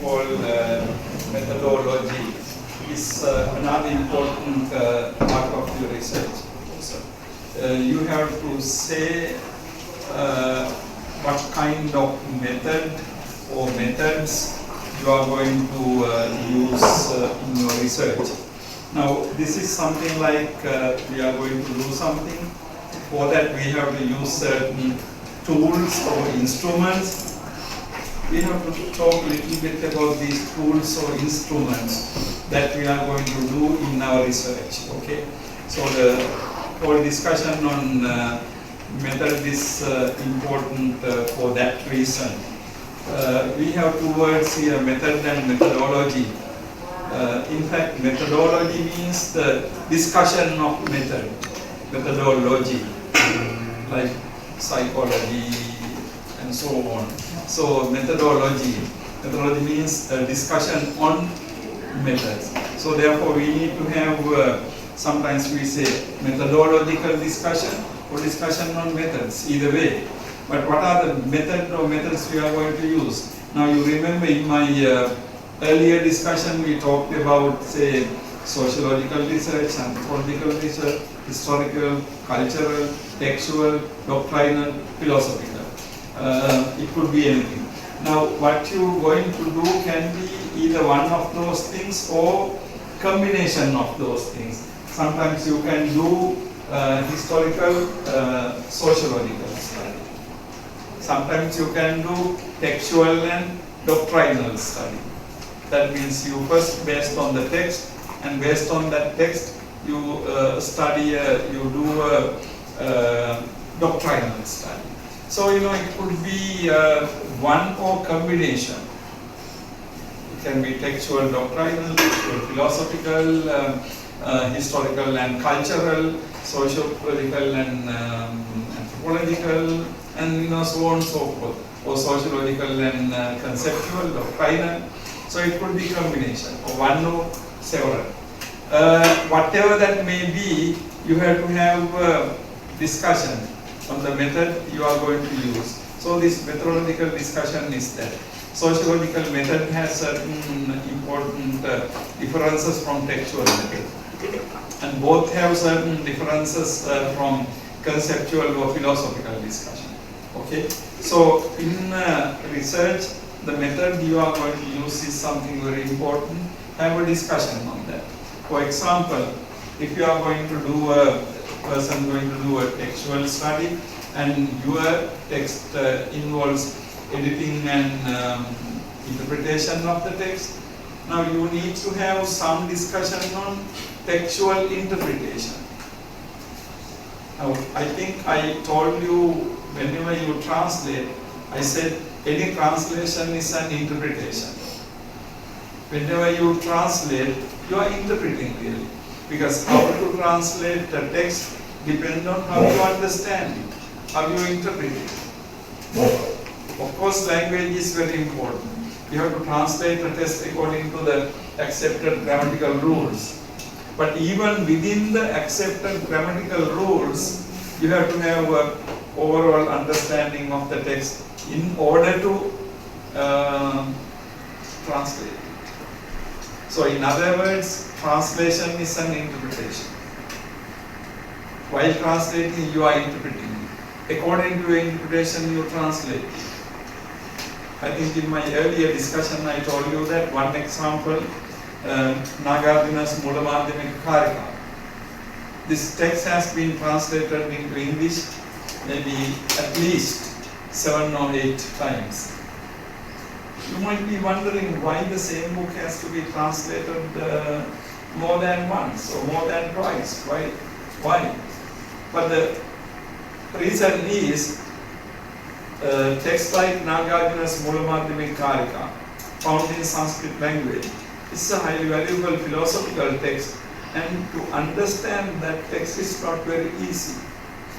call methodology is another important part of your research. So, you have to say what kind of method or methods you are going to use in your research. Now, this is something like we are going to do something. For that, we have to use certain tools or instruments. We have to talk a little bit about these tools or instruments that we are going to do in our research. Okay, so the whole discussion on method is important for that reason. We have two words here, method and methodology. In fact, methodology means the discussion of method, methodology, like psychology and so on. So methodology means a discussion on methods. So therefore we need to have, sometimes we say methodological discussion or discussion on methods, either way. But what are the method or methods we are going to use? Now you remember in my earlier discussion we talked about, say, sociological research, anthropological research, historical, cultural, textual, doctrinal, philosophical. It could be anything. Now what you're going to do can be either one of those things or combination of those things. Sometimes you can do historical, sociological study. Sometimes you can do textual and doctrinal study. That means you first, based on the text, and based on that text, you study, you do a doctrinal study. So, you know, it could be one or combination. It can be textual, doctrinal, textual, philosophical, historical and cultural, socio-political and anthropological, and, you know, so on and so forth, or sociological and conceptual, doctrinal. So it could be combination, or one or several. Whatever that may be, you have to have discussion on the method you are going to use. So this methodological discussion is there. Sociological method has certain important differences from textual method. And both have certain differences from conceptual or philosophical discussion. Okay? So in research, the method you are going to use is something very important. Have a discussion on that. For example, if you are going to do person going to do a textual study and your text involves editing and interpretation of the text, now you need to have some discussion on textual interpretation. Now, I think I told you whenever you translate, I said any translation is an interpretation. Whenever you translate, you are interpreting really. Because how to translate the text depends on how you understand it, how you interpret it. Of course, language is very important. You have to translate the text according to the accepted grammatical rules. But even within the accepted grammatical rules, you have to have an overall understanding of the text in order to translate it. So in other words, translation is an interpretation. While translating, you are interpreting. According to your interpretation, you translate. I think in my earlier discussion, I told you that one example, Nagarjuna's Mulamadhyamika Karika. This text has been translated into English maybe at least 7 or 8 times. You might be wondering why the same book has to be translated more than once or more than twice. Why? But the reason is text like Nagarjuna's Mulamadhyamika Karika, found in Sanskrit language, is a highly valuable philosophical text, and to understand that text is not very easy,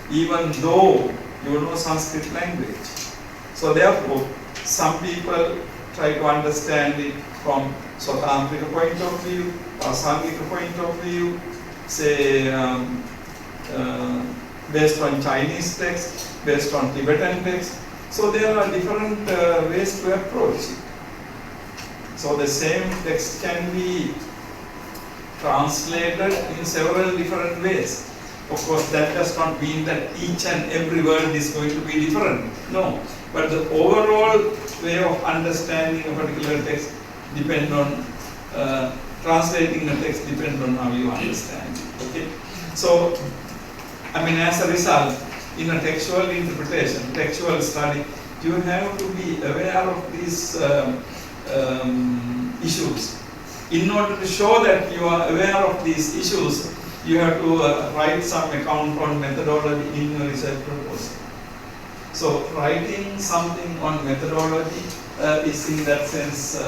even though you know Sanskrit language. So therefore, some people try to understand it from Swatantrika point of view, Asanga point of view, say based on Chinese text, based on Tibetan text. So there are different ways to approach it. So the same text can be translated in several different ways. Of course, that does not mean that each and every word is going to be different. No. But the overall way of understanding a particular text depends on translating a text depends on how you understand it. Okay. So, I mean, as a result, in a textual interpretation, textual study, you have to be aware of these issues. In order to show that you are aware of these issues, you have to write some account on methodology in your research proposal. So writing something on methodology is in that sense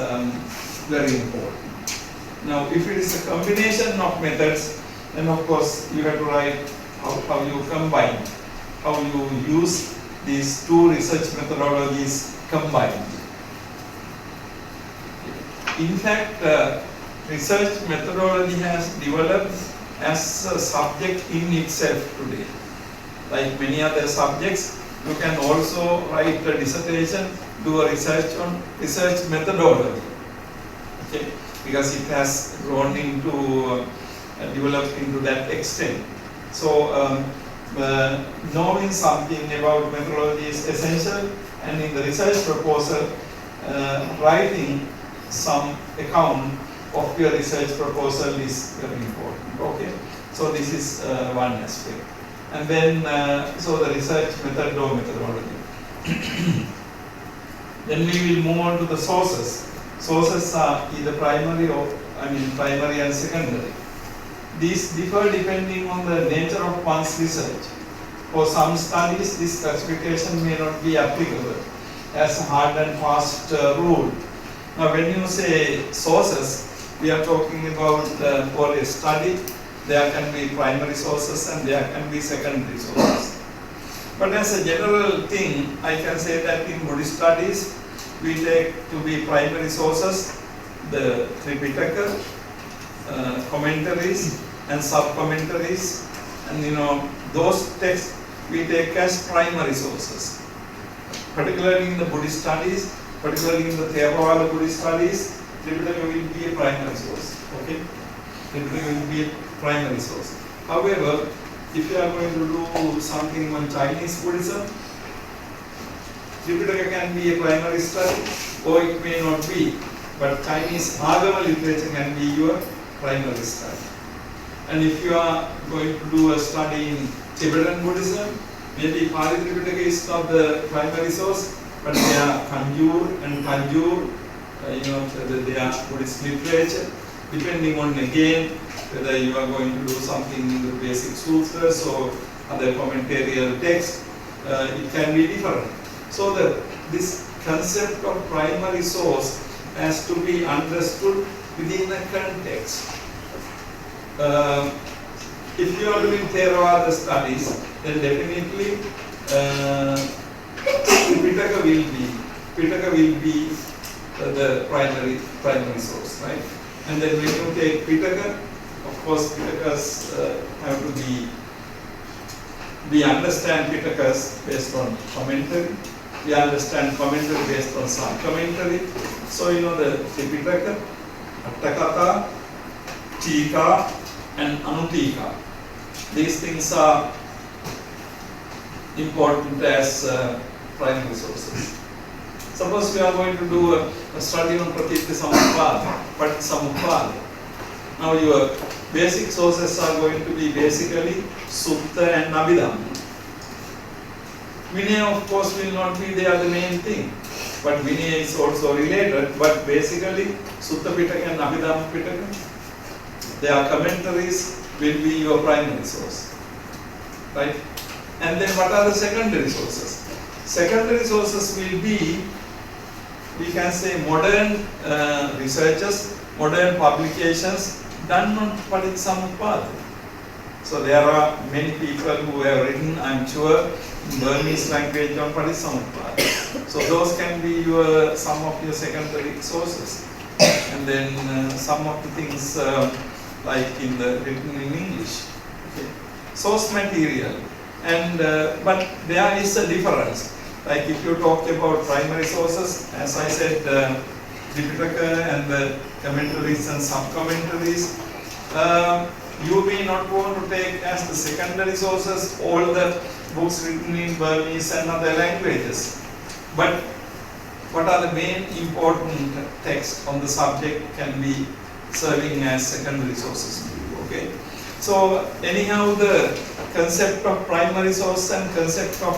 very important. Now if it is a combination of methods, then of course you have to write how you combine, how you use these two research methodologies combined. In fact, research methodology has developed as a subject in itself today. Like many other subjects, you can also write a dissertation, do a research on research methodology. Okay? Because it has grown into, developed into that extent. So, knowing something about methodology is essential, and in the research proposal, writing some account of your research proposal is very important. Okay, so this is one aspect, and then so the research method or methodology. Then we will move on to the sources. Sources are either primary or primary and secondary. These differ depending on the nature of one's research. For some studies, this classification may not be applicable as a hard and fast rule. Now, when you say sources, we are talking about for a study, there can be primary sources and there can be secondary sources. But as a general thing, I can say that in Buddhist studies, we take to be primary sources the Tripitaka, commentaries and sub-commentaries, and those texts we take as primary sources. Particularly in the Buddhist studies, particularly in the Theravada Buddhist studies, Tripitaka will be a primary source. Okay, Tripitaka will be a primary source. However, if you are going to do something on Chinese Buddhism, Tripitaka can be a primary study, or it may not be. But Chinese Agama literature can be your primary study. And if you are going to do a study in Tibetan Buddhism, maybe Pali Tripitaka is not the primary source, but they are Kanjur and Kanjur, they are Buddhist literature, depending on again whether you are going to do something in the basic sutras or other commentarial text, it can be different. So this concept of primary source has to be understood within a context. If you are doing Theravada studies, then definitely Pitaka will be the primary source, right? And then when you take Pitaka, of course Pitakas have to be, we understand Pitakas based on commentary, we understand commentary based on some commentary. So the Pitaka, Attakata, Tika and Anutika, these things are important as primary sources. Suppose we are going to do a study on Pratitya Samutpada. Now your basic sources are going to be basically Sutta and Abhidhamma. Vinaya of course will not be there the main thing, but Vinaya is also related, but basically Sutta Pitaka and Abhidhamma Pitaka, their commentaries will be your primary source, right? And then what are the secondary sources? Secondary sources will be, we can say, modern researches, modern publications done on Paticcasamuppada. So there are many people who have written, I'm sure, in Burmese language on Paticcasamuppada. So those can be some of your secondary sources. And then some of the things like written in English. Okay. Source material. And but there is a difference. Like if you talk about primary sources, as I said, Tripitaka and the commentaries and sub-commentaries. You may not want to take as the secondary sources all the books written in Burmese and other languages. But what are the main important texts on the subject can be serving as secondary sources to you, okay? So anyhow, the concept of primary source and concept of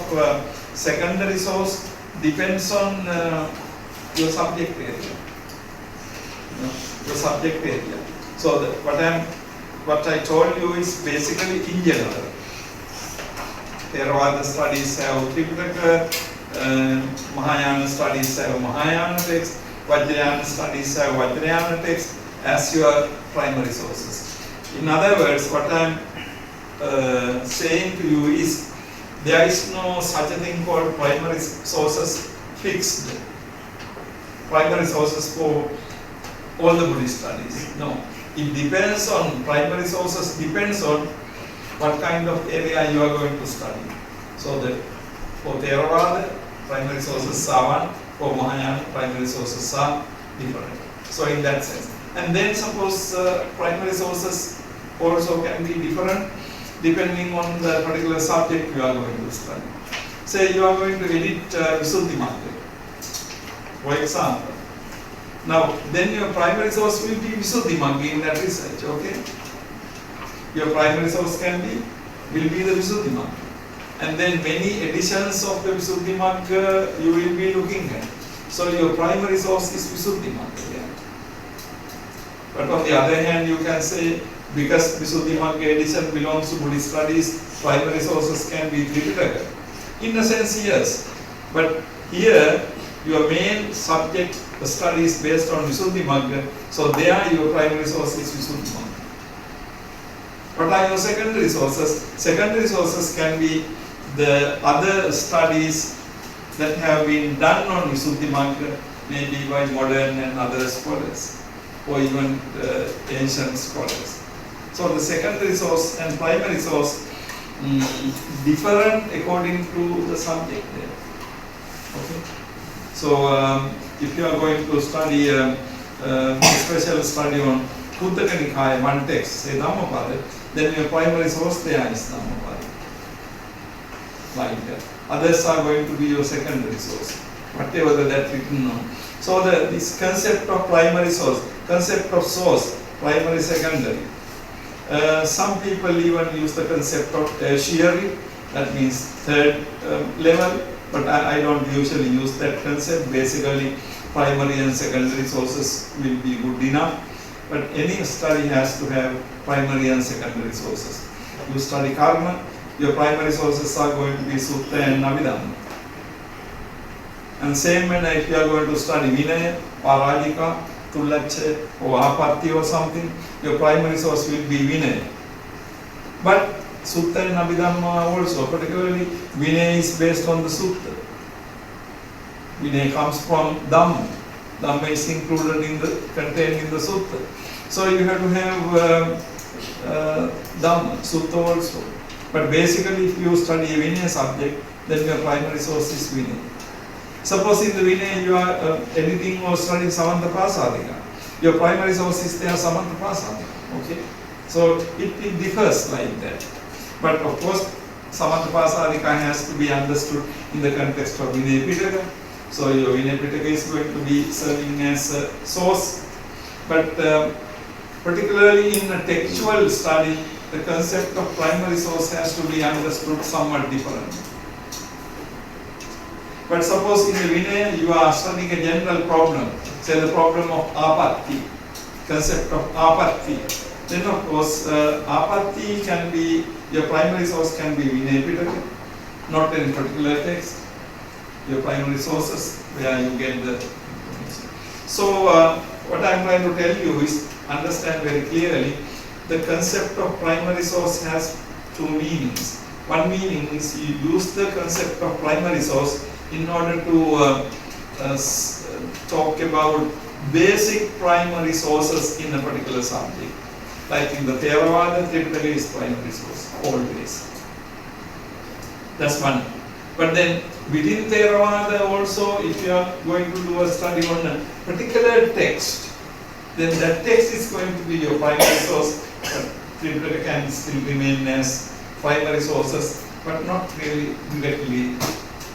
secondary source depends on your subject area. Your subject area. So what I told you is basically in general. Theravada studies have Tripitaka, Mahayana studies have Mahayana texts, Vajrayana studies have Vajrayana texts as your primary sources. In other words, what I am saying to you is there is no such a thing called primary sources fixed. Primary sources for all the Buddhist studies. No. It depends on, primary sources depends on what kind of area you are going to study. So that for Theravada, primary sources are one, for Mahayana, primary sources are different. So in that sense. And then suppose primary sources also can be different depending on the particular subject you are going to study. Say you are going to edit Visuddhimagga, for example. Now, then your primary source will be Visuddhimagga in that research, okay? Your primary source will be the Visuddhimagga. And then many editions of the Visuddhimagga you will be looking at. So your primary source is Visuddhimagga. Yeah. But on the other hand, you can say, because Visuddhimagga edition belongs to Buddhist studies, primary sources can be Tripitaka. In a sense, yes. But here, your main subject, the study is based on Visuddhimagga, so there your primary source is Visuddhimagga. What are your secondary sources? Secondary sources can be the other studies that have been done on Visuddhimagga, maybe by modern and other scholars, or even ancient scholars. So the secondary source and primary source different according to the subject there. Okay. So if you are going to study a special study on Kuttaka Nikaya, one text, say Dhammapada, then your primary source there is Dhammapada. Like that. Others are going to be your secondary source, whatever that written on. So this concept of primary source, concept of source, primary, secondary. Some people even use the concept of tertiary, that means third level, but I don't usually use that concept. Basically, primary and secondary sources will be good enough, but any study has to have primary and secondary sources. You study karma, your primary sources are going to be Sutta and Abhidhamma. And same when if you are going to study Vinaya, Parajika, Tullache or Apatti or something, your primary source will be Vinaya. But Sutta and Abhidhamma also, particularly Vinaya is based on the Sutta. Vinaya comes from Dhamma. Dhamma is included contained in the Sutta. So you have to have Dhamma, Sutta also. But basically if you study a Vinaya subject, then your primary source is Vinaya. Suppose in the Vinaya you are editing or studying Samantaprasadika. Your primary source is there Samantaprasadika. Okay? So it differs like that. But of course, Samantaprasadika has to be understood in the context of Vinaya Pitaka. So your Vinaya Pitaka is going to be serving as a source. But particularly in a textual study, the concept of primary source has to be understood somewhat different. But suppose in the Vinaya you are studying a general problem, say the problem of apatti, concept of apatti. Then of course apatti can be, your primary source can be Vinaya Pitaka, not any particular text. Your primary sources where you get the information. So what I am trying to tell you is, understand very clearly, the concept of primary source has two meanings. One meaning is you use the concept of primary source in order to talk about basic primary sources in a particular subject. Like in the Theravada, Tripitaka is primary source, always. That's one But then within Theravada also, if you are going to do a study on a particular text, then that text is going to be your primary source. Tripitaka can still remain as primary sources, but not really directly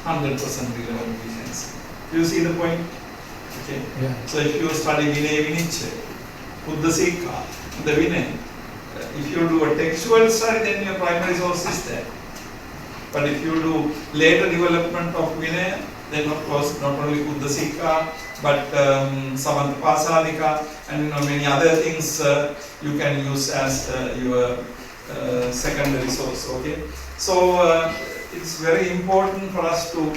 100% relevant, we can say. Do you see the point? Okay. Yeah. So if you study Vinay Viniche, Buddha the Vinay, if you do a textual study, then your primary source is there. But if you do later development of Vinay, then of course not only Buddha Sikha, but Samanta Pasadika and many other things you can use as your secondary source. Okay, so it's very important for us to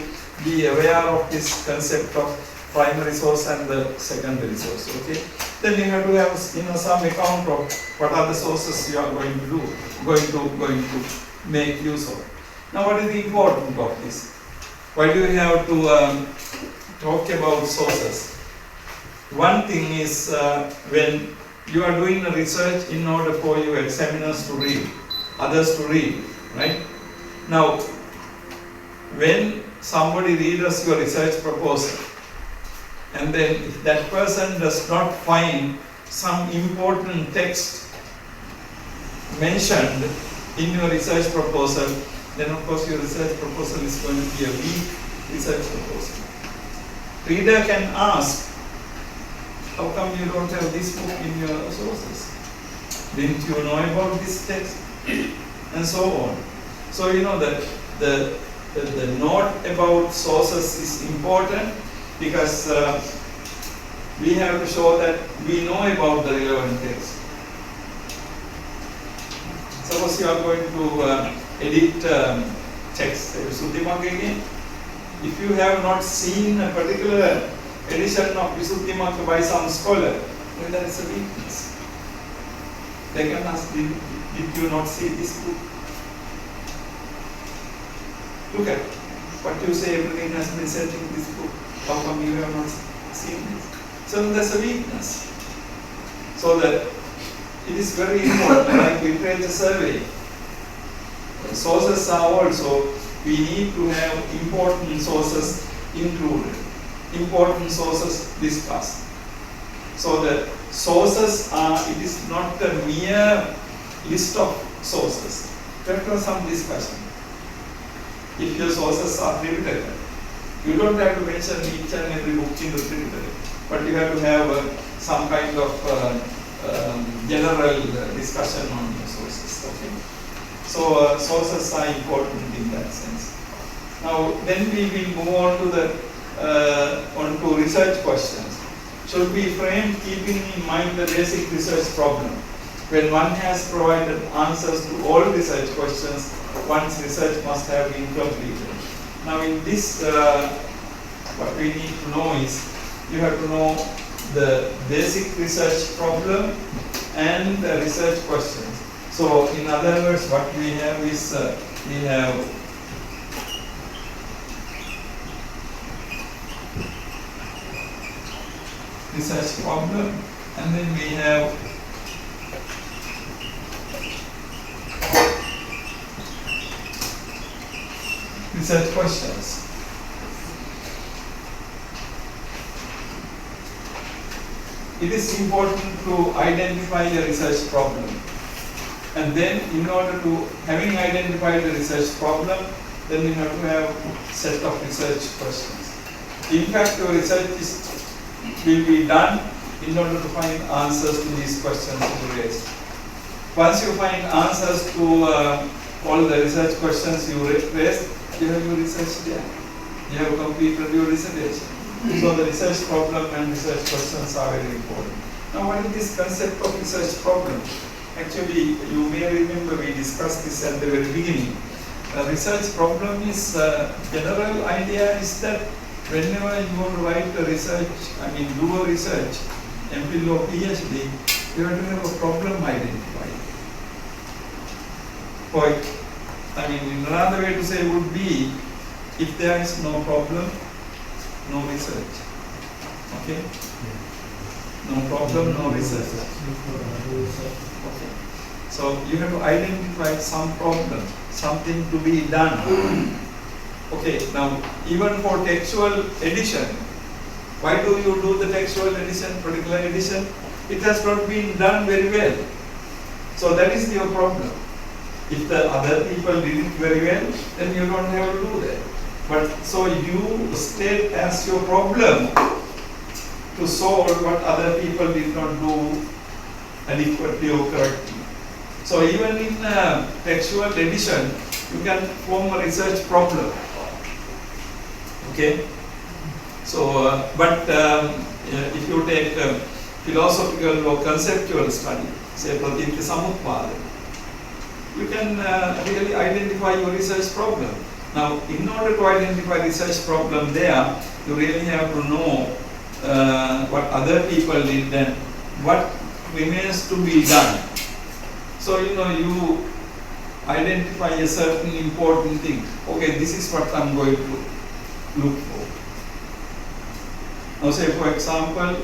be aware of this concept of primary source and the secondary source. Okay, then you have to have some account of what are the sources you are going to do, going to make use of. Now, what is the importance of this? Why do we have to talk about sources? One thing is when you are doing a research in order for your examiners to read, others to read, right? Now, when somebody reads your research proposal, and then if that person does not find some important text mentioned in your research proposal, then of course your research proposal is going to be a weak research proposal. Reader can ask, how come you don't have this book in your sources? Didn't you know about this text? And so on. So that the note about sources is important because we have to show that we know about the relevant text. Suppose you are going to edit text, Visuddhimagga again. If you have not seen a particular edition of Visuddhimagga by some scholar, then that is a weakness. They can ask, did you not see this book? Look at what you say, everything has been said in this book. How come you have not seen this? So that's a weakness. So that it is very important, like literature survey. Sources are also, we need to have important sources included, important sources discussed. So the sources are, it is not a mere list of sources. There is some discussion. If your sources are Tripitaka, you don't have to mention each and every book in the Tripitaka, but you have to have some kind of general discussion on your sources. Okay? So sources are important in that sense. Now, then we will move on to the research questions. Should be framed keeping in mind the basic research problem. When one has provided answers to all research questions, one's research must have been completed. Now, in this, what we need to know is you have to know the basic research problem and the research questions. So, in other words, what we have is we have research problem, and then we have research questions. It is important to identify a research problem. And then in order to, having identified the research problem, then you have to have a set of research questions. In fact, your research will be done in order to find answers to these questions you raised. Once you find answers to all the research questions you raised, you have your research there. You have completed your research. So the research problem and research questions are very important. Now, what is this concept of research problem? Actually, you may remember we discussed this at the very beginning. Research problem is, general idea is that whenever you want to write a research, do a research, MPhil or PhD, you have to have a problem identified. In another way to say would be, if there is no problem, no research. Okay? No problem, no research. Okay. So you have to identify some problem, something to be done. Okay, now even for textual edition, why do you do the textual edition, particular edition? It has not been done very well. So that is your problem. If the other people did it very well, then you don't have to do that. But so you state as your problem to solve what other people did not do adequately or correctly. So even in textual edition, you can form a research problem. Okay. So, if you take philosophical or conceptual study, say Pratyekta Samutpada, you can really identify your research problem. Now, in order to identify research problem there, you really have to know what other people did and what remains to be done. So, you identify a certain important thing. Okay, this is what I'm going to look for. Now, say for example,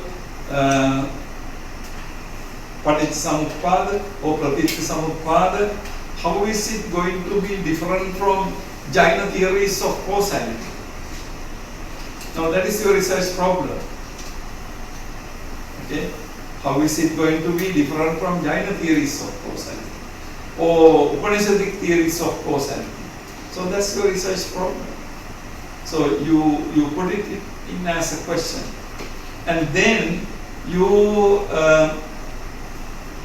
Paticcasamuppada or Pratyekta how is it going to be different from Jaina theories of causality? Now that is your research problem. Okay? How is it going to be different from Jaina theories of causality or Upanishadic theories of causality? So that's your research problem. So you put it in as a question, and then you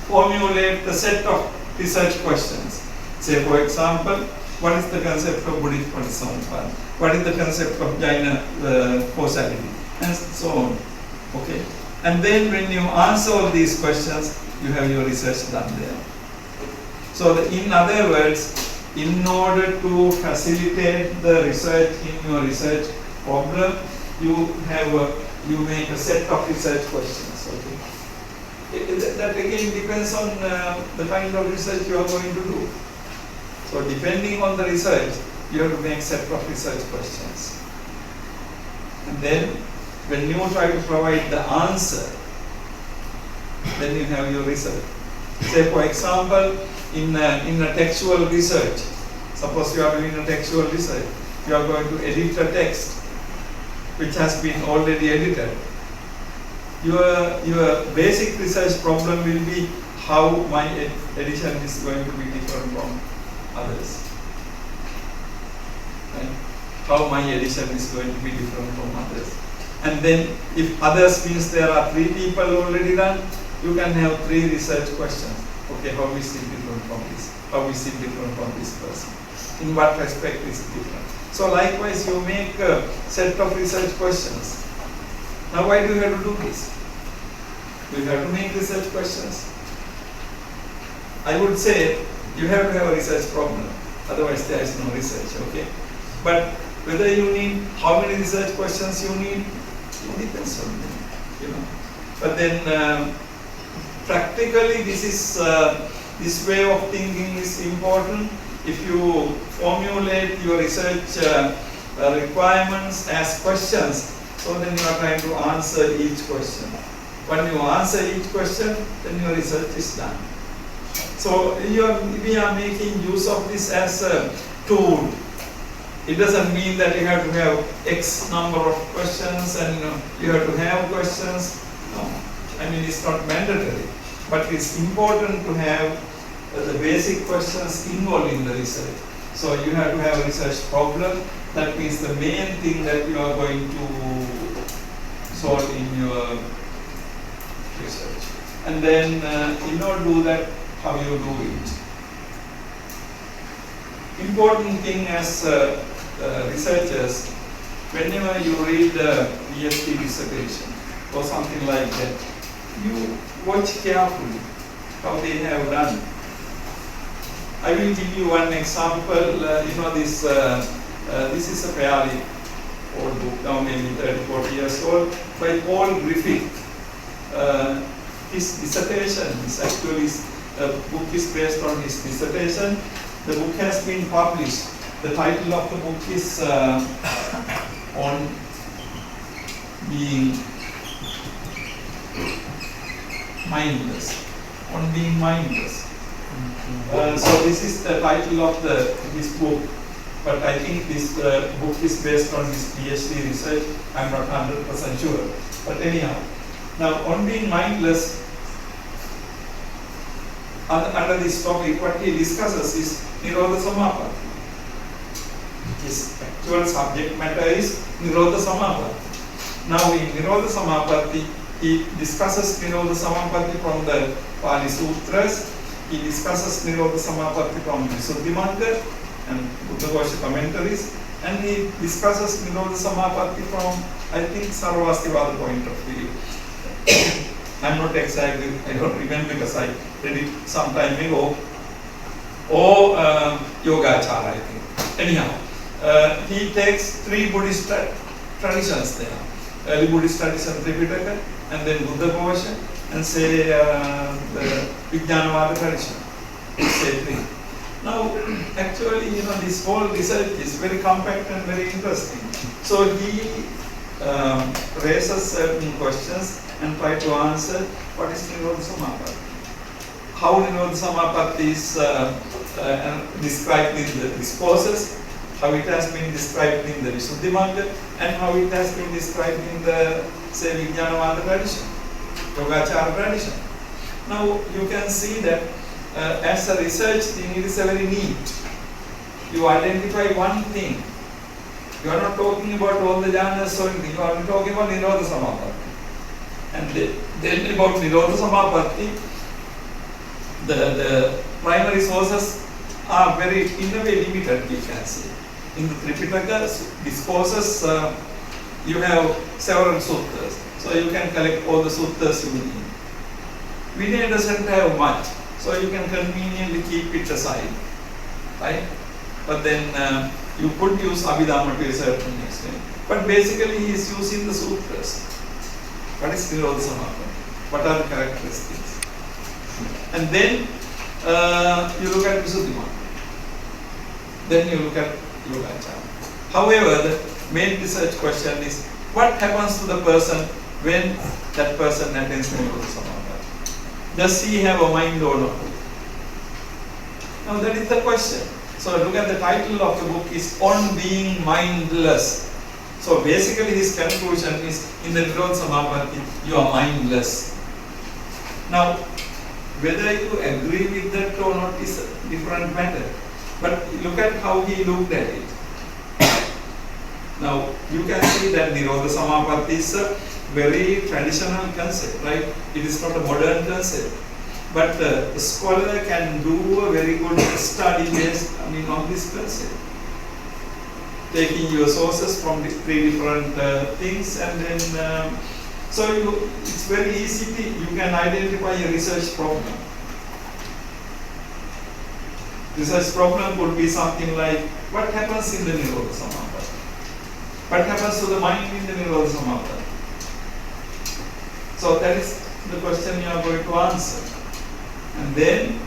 formulate the set of research questions. Say for example, what is the concept of Buddhist Paticcasamuppada? What is the concept of Jaina causality? And so on. Okay? And then when you answer all these questions, you have your research done there. So in other words, in order to facilitate the research in your research problem, you make a set of research questions. Okay? That again depends on the kind of research you are going to do. So depending on the research, you have to make set of research questions. And then when you try to provide the answer, then you have your research. Say for example, in a textual research, suppose you are doing a textual research, you are going to edit a text which has been already edited. Your basic research problem will be how my edition is going to be different from others. Right? How my edition is going to be different from others. And then if others means there are 3 people already done, you can have 3 research questions. Okay, how is it different from this? How is it different from this person? In what respect is it different? So likewise, you make a set of research questions. Now why do you have to do this? Do you have to make research questions? I would say you have to have a research problem. Otherwise there is no research, okay? But whether you need, how many research questions you need, it depends on you, But then practically this way of thinking is important. If you formulate your research requirements as questions, so then you are trying to answer each question. When you answer each question, then your research is done. So we are making use of this as a tool. It doesn't mean that you have to have X number of questions and you have to have questions. No, I mean it's not mandatory, but it's important to have the basic questions involved in the research. So you have to have a research problem. That means the main thing that you are going to solve in your research. And then in order to do that, how you do it. Important thing as researchers, whenever you read a PhD dissertation or something like that, you watch carefully how they have done. I will give you one example. This is a fairly old book, now maybe 30-40 years old, by Paul Griffith. His dissertation is actually, the book is based on his dissertation. The book has been published. The title of the book is On Being Mindless. On Being Mindless. So this is the title of his book. But I think this book is based on his PhD research. I'm not 100% sure. But anyhow, now on being mindless, under this topic, what he discusses is Nirodha Samapatti. His actual subject matter is Nirodha Samapatti. Now in Nirodha Samapatti, he discusses Nirodha Samapatti from the Pali Sutras. He discusses Nirodha Samapatti from Visuddhimagga and Buddha Gosha commentaries, and he discusses Nirodha Samapatti from, I think, Sarvastivada point of view. I'm not exactly, I don't remember because I read it some time ago, or Yogachara, I think. Anyhow, he takes three Buddhist traditions there. Early Buddhist tradition, Tripitaka, and then Buddha Gosha, and say the Vijnanavada tradition. Say three. Now, actually, this whole research is very compact and very interesting. So he raises certain questions and try to answer what is Nirodha Samapatti. How Nirodha Samapatti is described in the discourses, how it has been described in the Visuddhimagga, and how it has been described in the, say, Vijnanavada tradition, Yogachara tradition. Now, you can see that as a research thing, it is very neat. You identify one thing. You are not talking about all the jhanas or anything, you are talking about Nirodha Samapatti. And then about Nirodha Samapatti, the primary sources are very, in a way, limited, we can say. In the Tripitaka discourses, you have several sutras. So you can collect all the sutras you need. Vinaya doesn't have much, so you can conveniently keep it aside, right? But then you could use Abhidhamma to a certain extent. But basically he is using the sutras. What is Nirodha Samapatti? What are the characteristics? And then you look at Visuddhimagga. Then you look at Yogachara. However, the main research question is, what happens to the person when that person attains Nirodha Samapatti? Does he have a mind or not? Now that is the question. So look at the title of the book is On Being Mindless. So basically his conclusion is, in the Nirodha Samapatti, you are mindless. Now, whether you agree with that or not is a different matter. But look at how he looked at it. Now, you can see that Nirodha Samapatti is a very traditional concept, right? It is not a modern concept. But a scholar can do a very good study based on this concept. Taking your sources from the three different things, and then it's very easy you can identify a research problem. Research problem could be something like, what happens in the Nirodha Samapatti? What happens to the mind in the Nirodha Samapatti? So that is the question you are going to answer. And then,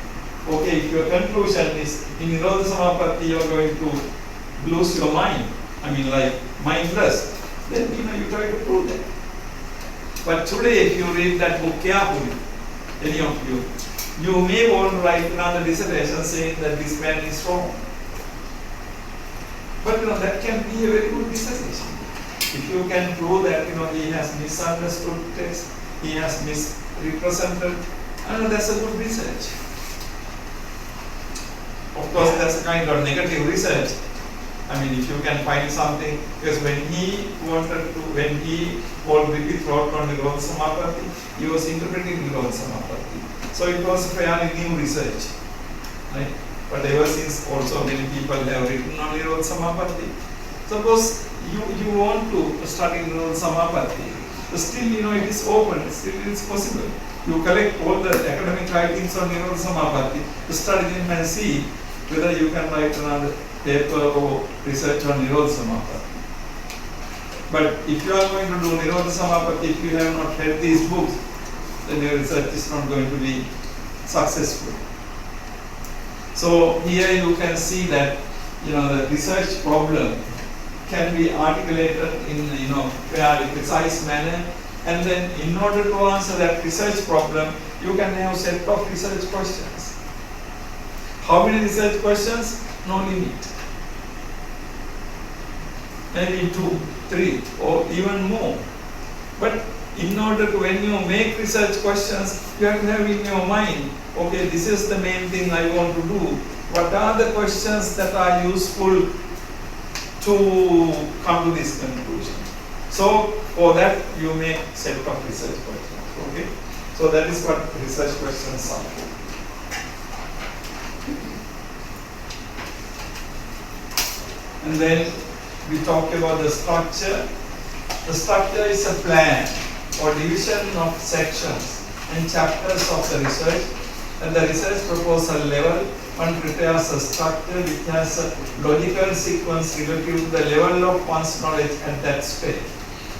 okay, if your conclusion is in Nirodha Samapatti you are going to lose your mind, like mindless, then you try to prove that. But today, if you read that book carefully, any of you, you may want to write another dissertation saying that this man is wrong. But that can be a very good dissertation. If you can prove that he has misunderstood text, he has misrepresented, that's a good research. Of course, that's a kind of negative research. If you can find something, because when he already wrote on Nirodha Samapatti, he was interpreting Nirodha Samapatti. So it was a fairly new research, right? But ever since also many people have written on Nirodha Samapatti. Suppose you want to study Nirodha Samapatti, still it is open, still it is possible. You collect all the academic writings on Nirodha Samapatti, study them and see whether you can write another paper or research on Nirodha Samapatti. But if you are going to do Nirodha Samapatti, if you have not read these books, then your research is not going to be successful. So here you can see that the research problem can be articulated in fairly precise manner, and then in order to answer that research problem, you can have a set of research questions. How many research questions? No limit. maybe 2, 3, or even more. But in order to, when you make research questions, you have to have in your mind, okay, this is the main thing I want to do. What are the questions that are useful to come to this conclusion? So for that you make set of research questions. Okay, so that is what research questions are. And then we talk about the structure. The structure is a plan or division of sections and chapters of the research. At the research proposal level, one prepares a structure which has a logical sequence relative to the level of one's knowledge at that stage.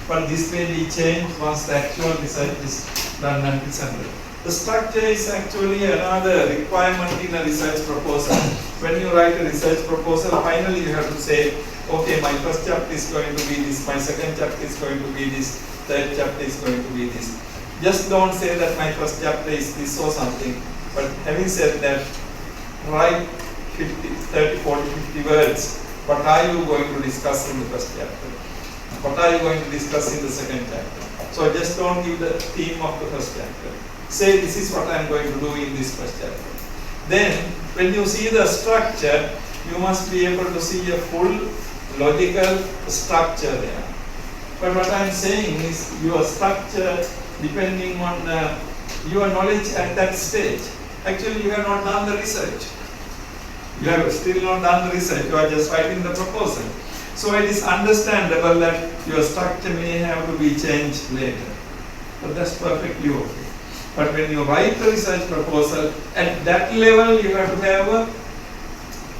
But this may be changed once the actual research is done and presented. The structure is actually another requirement in a research proposal. When you write a research proposal, finally you have to say, okay, my first chapter is going to be this, my second chapter is going to be this, third chapter is going to be this. Just don't say that my first chapter is this or something. But having said that, write 30, 40, 50 words. What are you going to discuss in the first chapter? What are you going to discuss in the second chapter? So just don't give the theme of the first chapter. Say this is what I am going to do in this first chapter. Then when you see the structure, you must be able to see a full logical structure there. But what I am saying is your structure depending on your knowledge at that stage. Actually, you have not done the research. You have still not done the research. You are just writing the proposal. So it is understandable that your structure may have to be changed later. But that's perfectly okay. But when you write the research proposal, at that level you have to have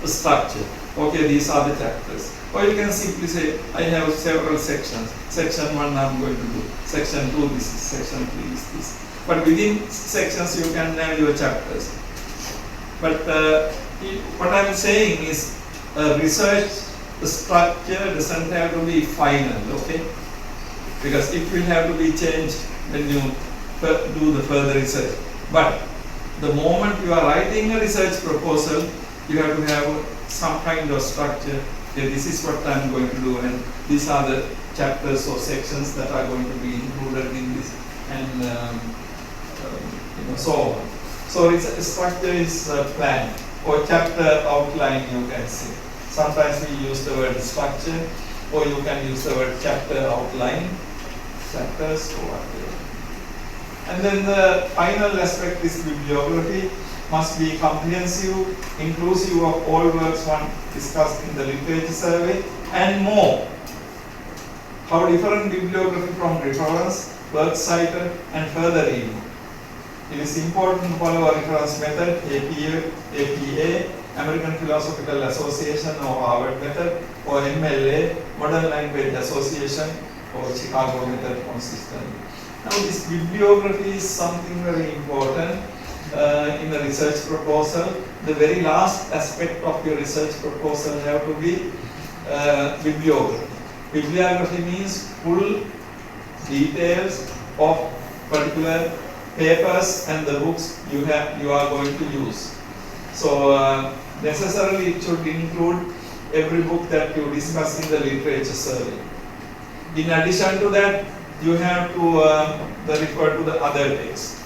a structure. Okay, these are the chapters. Or you can simply say, I have several sections. Section 1 I am going to do. Section 2 this is. Section 3 is this. But within sections you can have your chapters. But what I am saying is research structure doesn't have to be final, okay? Because it will have to be changed when you do the further research. But the moment you are writing a research proposal, you have to have some kind of structure. Okay, this is what I am going to do, and these are the chapters or sections that are going to be included in this, and so on. So structure is a plan or chapter outline, you can say. Sometimes we use the word structure, or you can use the word chapter outline, chapters or whatever. And then the final aspect is bibliography. Must be comprehensive, inclusive of all works one discussed in the literature survey, and more. How different bibliography from reference, works cited, and further reading. It is important to follow a reference method, APA, American Philosophical Association or Harvard method, or MLA, Modern Language Association, or Chicago method consistently. Now this bibliography is something very important in the research proposal. The very last aspect of your research proposal have to be bibliography. Bibliography means full details of particular papers and the books you are going to use. So necessarily it should include every book that you discuss in the literature survey. In addition to that, you have to refer to the other texts.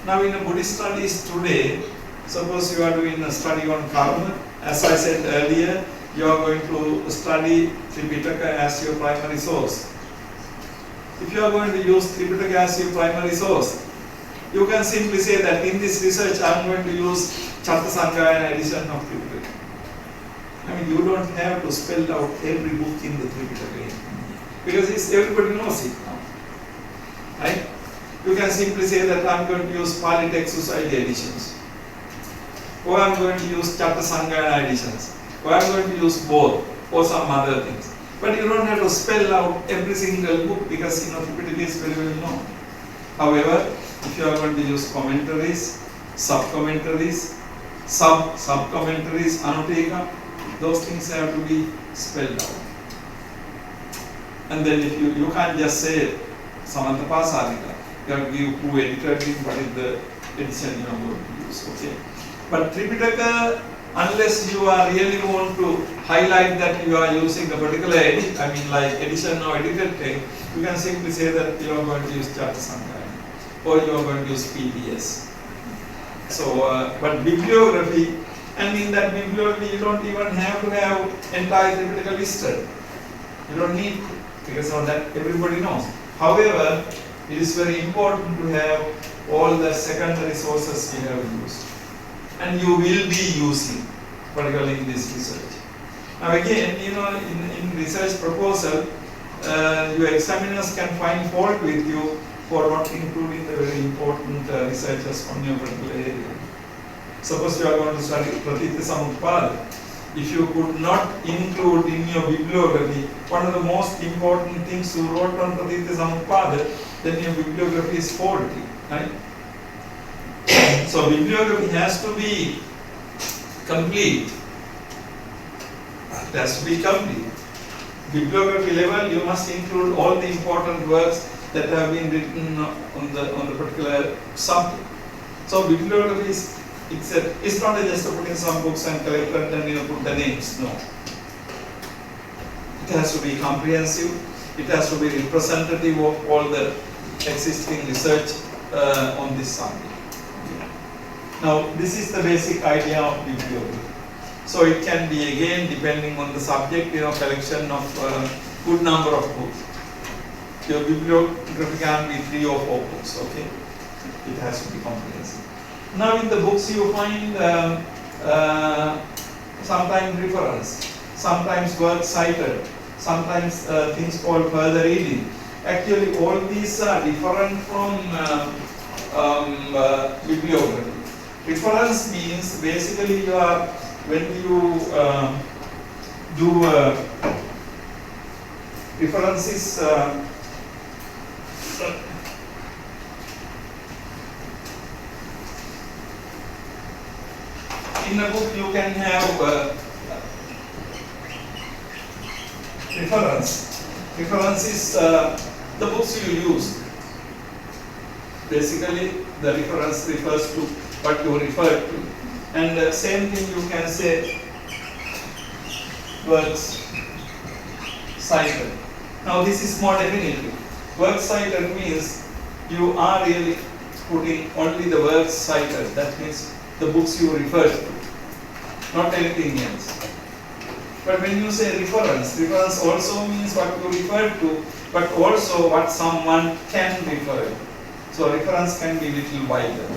Now in the Buddhist studies today, suppose you are doing a study on karma. As I said earlier, you are going to study Tripitaka as your primary source. If you are going to use Tripitaka as your primary source, you can simply say that in this research I am going to use Asanga and edition of Tripitaka. I mean, you don't have to spell out every book in the Tripitaka because everybody knows it now, right? You can simply say that I am going to use Pali Text Society editions, or I am going to use Asanga editions, or I am going to use both, or some other things. But you don't have to spell out every single book because Tripitaka is very well known. However, if you are going to use commentaries, sub-commentaries, sub-commentaries, anuteka, those things have to be spelled out. And then if you can't just say Samantapasadika, you have to give who edited it, what is the edition you are going to use. Okay. But Tripitaka unless you are really want to highlight that you are using a particular like edition or edited text, you can simply say that you are going to use Asanga or you are going to use PBS. So, but bibliography, and in that bibliography you don't even have to have entire Tripitaka listed. You don't need to, because of that everybody knows. However, it is very important to have all the secondary sources you have used, and you will be using, particularly in this research. Now again, in research proposal, your examiners can find fault with you for not including the very important researchers on your particular area. Suppose you are going to study Pratitya Samutpada. If you could not include in your bibliography one of the most important things you wrote on Pratitya Samutpada, then your bibliography is faulty, right? So bibliography has to be complete. It has to be complete. Bibliography level, you must include all the important works that have been written on the particular subject. So bibliography is it's not just putting some books and collect and put the names. No. It has to be comprehensive. It has to be representative of all the existing research on this subject. Okay. Now, this is the basic idea of bibliography. So it can be again depending on the subject, collection of good number of books. Your bibliography can be 3 or 4 books. Okay, it has to be comprehensive. Now in the books you find sometimes reference, sometimes work cited, sometimes things called further reading. Actually all these are different from bibliography. Reference means basically you are, when you do references, in a book you can have reference. Reference is the books you use. Basically the reference refers to what you refer to. And same thing you can say works cited. Now this is more definitive. Works cited means you are really putting only the works cited. That means the books you refer to, not anything else. But when you say reference, reference also means what you refer to, but also what someone can refer to. So reference can be little wider.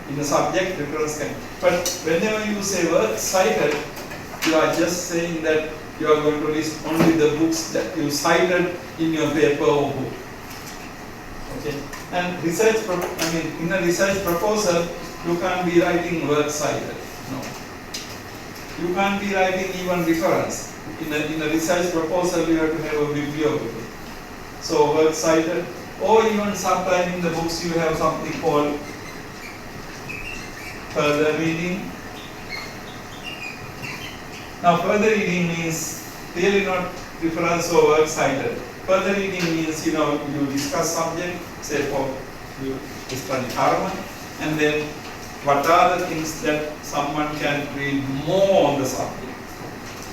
In the subject, reference can. But whenever you say work cited, you are just saying that you are going to list only the books that you cited in your paper or book. Okay. And research, in a research proposal, you can't be writing work cited. No. You can't be writing even reference. In a research proposal, you have to have a bibliography. So work cited, or even sometime in the books you have something called further reading. Now further reading means really not reference or work cited. Further reading means you discuss subject, say for you study karma, and then what are the things that someone can read more on the subject.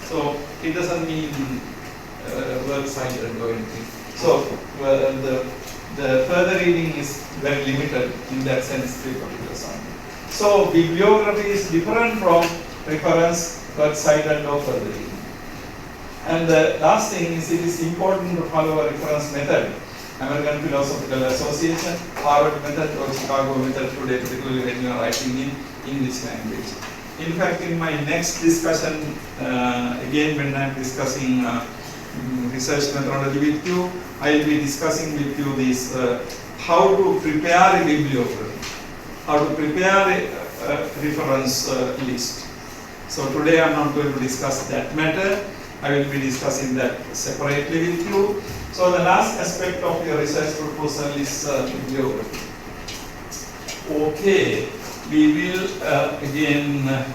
So it doesn't mean work cited or anything. So the further reading is very limited in that sense to a particular subject. So bibliography is different from reference, work cited or further reading. And the last thing is it is important to follow a reference method. American Philosophical Association, Harvard method or Sitagu method today, particularly when you are writing in English language. In fact, in my next discussion, again when I am discussing research methodology with you, I will be discussing with you this how to prepare a bibliography, how to prepare a reference list. So today I am not going to discuss that matter. I will be discussing that separately with you. So the last aspect of your research proposal is bibliography. Okay, we will again.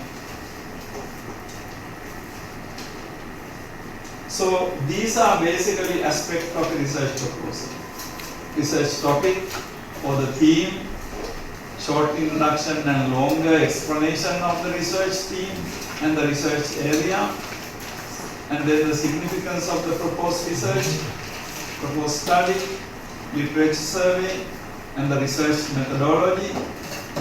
So these are basically aspects of a research proposal. Research topic or the theme, short introduction and longer explanation of the research theme and the research area, and then the significance of the proposed research, proposed study, literature survey, and the research methodology,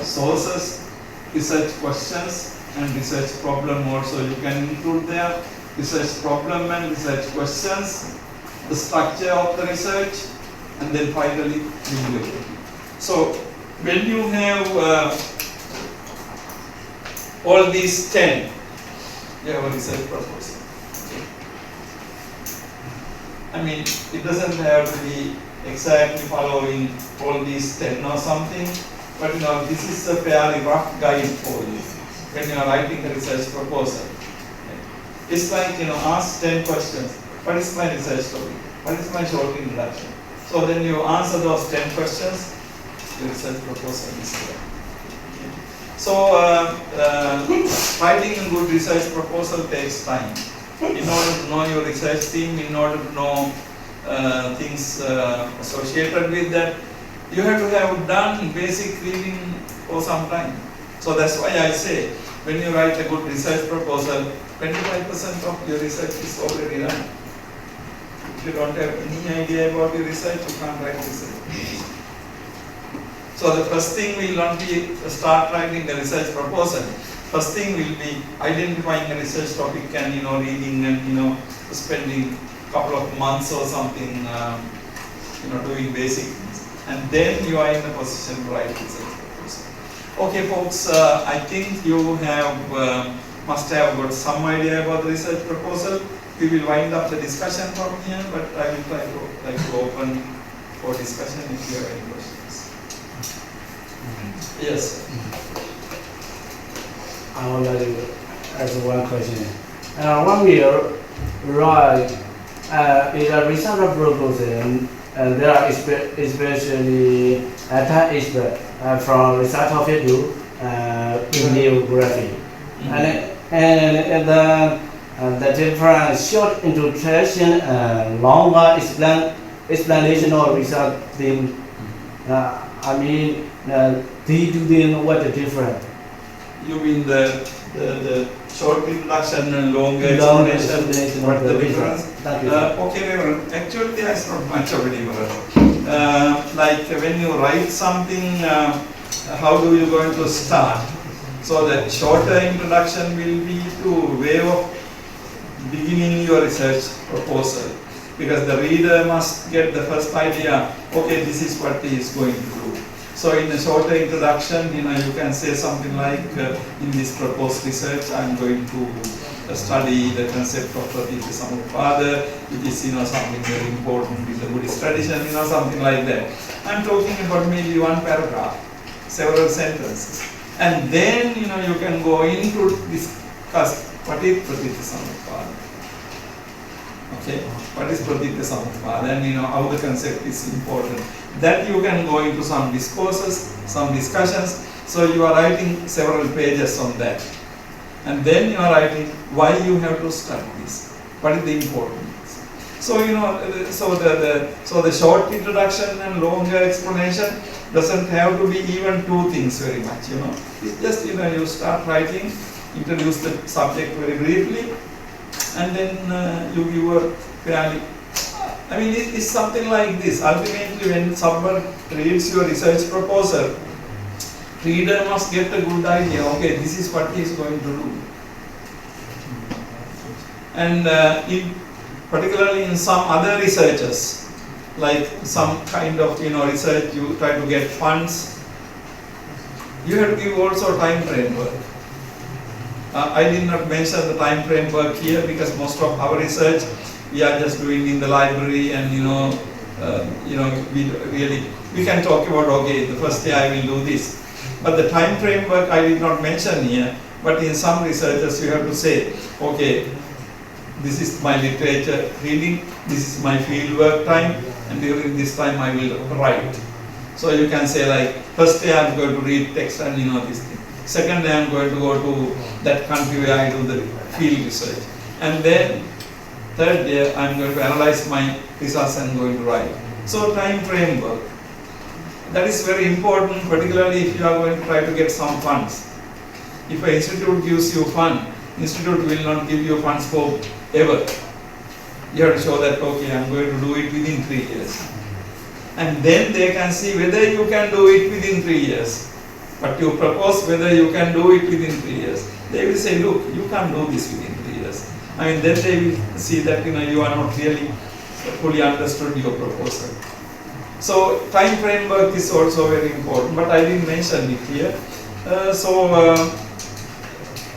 sources, research questions, and research problem also you can include there, research problem and research questions, the structure of the research, and then finally bibliography. So when you have all these 10, you have a research proposal. Okay. I mean, it doesn't have to be exactly following all these 10 or something, but this is a fairly rough guide for you when you are writing a research proposal. It's like, ask 10 questions. What is my research topic? What is my short introduction? So then you answer those 10 questions, the research proposal is there. Okay. So writing a good research proposal takes time. In order to know your research theme, in order to know things associated with that, you have to have done basic reading for some time. So that's why I say, when you write a good research proposal, 25% of your research is already done. If you don't have any idea about your research, you can't write research. So the first thing will not be start writing a research proposal. First thing will be identifying a research topic and reading and spending a couple of months or something doing basic things. And then you are in a position to write research proposal. Okay folks, I think you have must have got some idea about the research proposal. We will wind up the discussion from here, but I will try to open for discussion if you have any questions. Yes. I would like to ask one question. When we write a research proposal, and there are especially experts from research field bibliography, and the different short introduction and longer explanation of research theme. Do you know what the difference? You mean the short introduction and longer explanation? What the difference? Okay, Reverend. Actually, there is not much of a difference. Like when you write something, how do you going to start? So the shorter introduction will be to way of beginning your research proposal, because the reader must get the first idea. Okay, this is what he is going to do. So in a shorter introduction, you can say something like, in this proposed research, I'm going to study the concept of Tilakaratne, which is something very important in the Buddhist tradition, something like that. I'm talking about maybe one paragraph, several sentences, and then you can go into discuss what is Tilakaratne. Okay, what is Tilakaratne, and how the concept is important. That you can go into some discourses, some discussions. So you are writing several pages on that, and then you are writing why you have to study this. What is the importance? So so the short introduction and longer explanation doesn't have to be even two things very much. It's just you start writing, introduce the subject very briefly, and then you give a fairly. It's something like this. Ultimately, when someone reads your research proposal, reader must get a good idea. Okay, this is what he is going to do. And particularly in some other researches, like some kind of research, you try to get funds. You have to give also time framework. I did not mention the time framework here because most of our research we are just doing in the library, and we can talk about, okay, the first day I will do this. But the time framework I did not mention here, but in some researchers you have to say, okay, this is my literature reading, this is my field work time, and during this time I will write. So you can say like, first day I am going to read text and this thing. Second day I am going to go to that country where I do the field research. And then third day I am going to analyze my results and going to write. So time framework. that is very important, particularly if you are going to try to get some funds. If an institute gives you fund, institute will not give you funds for ever. You have to show that, okay, I am going to do it within 3 years. And then they can see whether you can do it within 3 years. But you propose whether you can do it within 3 years. They will say, look, you can't do this within 3 years. I mean, then they will see that you are not really fully understood your proposal. So time framework is also very important, but I didn't mention it here.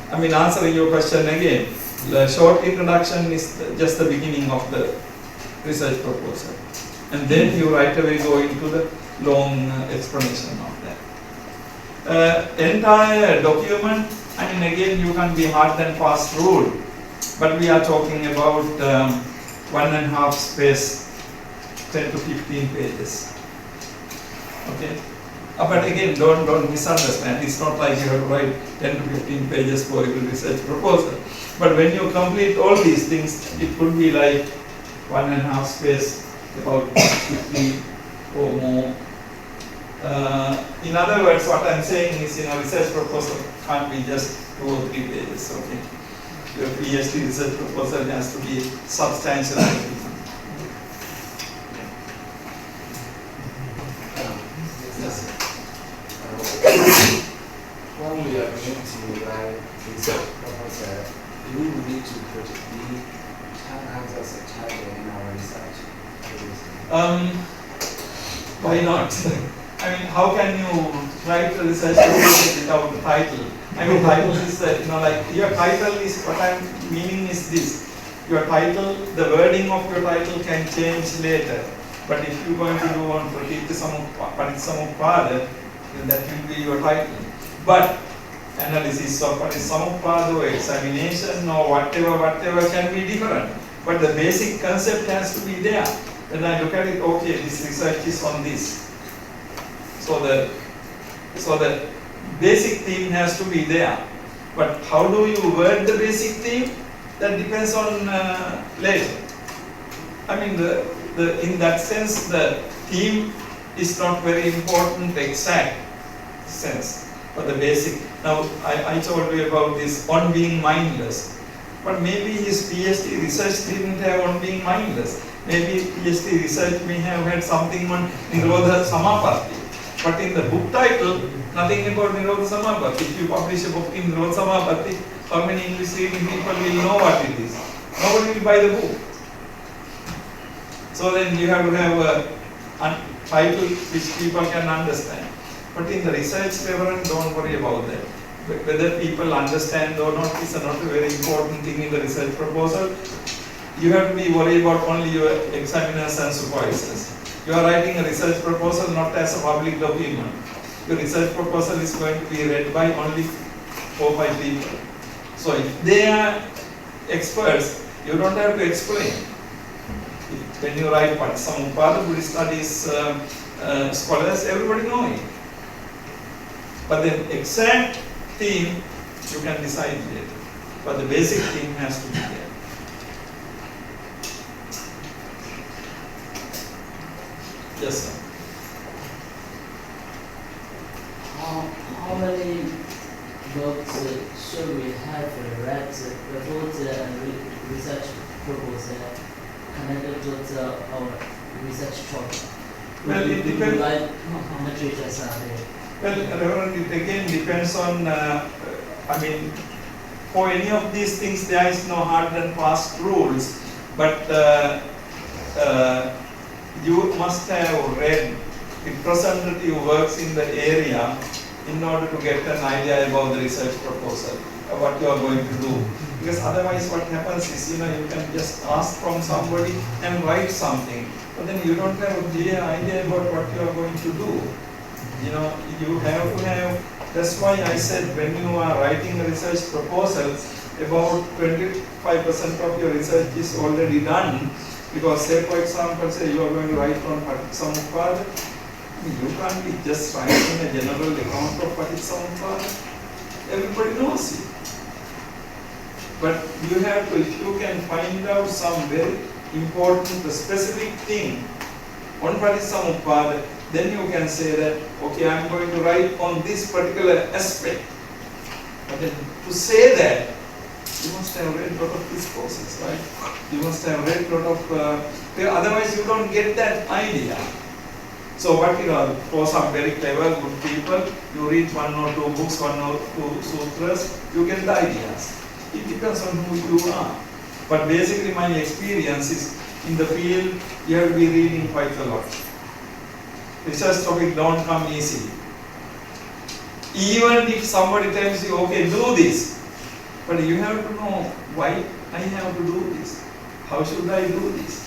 I mean, answering your question again, the short introduction is just the beginning of the research proposal. And then you right away go into the long explanation of that. Entire document, I mean, again, you can be hard and fast rule, but we are talking about 1.5 space, 10 to 15 pages. Okay? But again, don't misunderstand. It's not like you have to write 10 to 15 pages for every research proposal. But when you complete all these things, it could be like 1.5 space, about 50 or more. In other words, what I'm saying is, research proposal can't be just 2 or 3 pages. Okay? Your PhD research proposal has to be substantial. When we are going to write research proposal, do we need to put the title as a title in our research? Why not? I mean, how can you write a research proposal without the title? I mean, title is, like your title is, what I'm meaning is this. Your title, the wording of your title can change later. But if you're going to do on Paritsamupada, then that will be your title. But analysis of Paritsamupada or examination or whatever can be different. But the basic concept has to be there. When I look at it, okay, this research is on this. So the basic theme has to be there. But how do you word the basic theme? That depends on later. I mean, in that sense, the theme is not very important, exact sense, but the basic. Now, I told you about this on being mindless, but maybe his PhD research didn't have on being mindless. Maybe PhD research may have had something on Nirodha Samapatti, but in the book title, nothing about Nirodha Samapatti. If you publish a book in Nirodha Samapatti, how many English reading people will know what it is? Nobody will buy the book. So then you have to have a title which people can understand. But in the research reference, don't worry about that. Whether people understand or not is not a very important thing in the research proposal. You have to be worried about only your examiners and supervisors. You are writing a research proposal not as a public document. Your research proposal is going to be read by only 4 or 5 people. So if they are experts, you don't have to explain. When you write Paritsamupada, Buddhist studies scholars, everybody know it. But the exact theme you can decide later. But the basic theme has to be there. Yes, sir. How many books should we have read before the research proposal connected to our research topic? Well, it depends. Like how much research are there? Well, Reverend, it again depends on, I mean, for any of these things there is no hard and fast rules, but you must have read representative works in the area in order to get an idea about the research proposal, what you are going to do. Because otherwise what happens is, you can just ask from somebody and write something, but then you don't have a clear idea about what you are going to do. You have to have, that's why I said when you are writing a research proposal, about 25% of your research is already done. Because say for example, say you are going to write on Paritsamupada, you can't be just writing a general account of Paritsamupada. Everybody knows it. But you have to, if you can find out some very important, specific thing on Paritsamupada, then you can say that, okay, I'm going to write on this particular aspect. But then to say that, you must have read a lot of discourses, right? You must have read a lot of, otherwise you don't get that idea. So what for some very clever, good people, you read one or two books, one or two sutras, you get the ideas. It depends on who you are. But basically my experience is, in the field, you have to be reading quite a lot. Research topics don't come easy. Even if somebody tells you, okay, do this, but you have to know why I have to do this. How should I do this?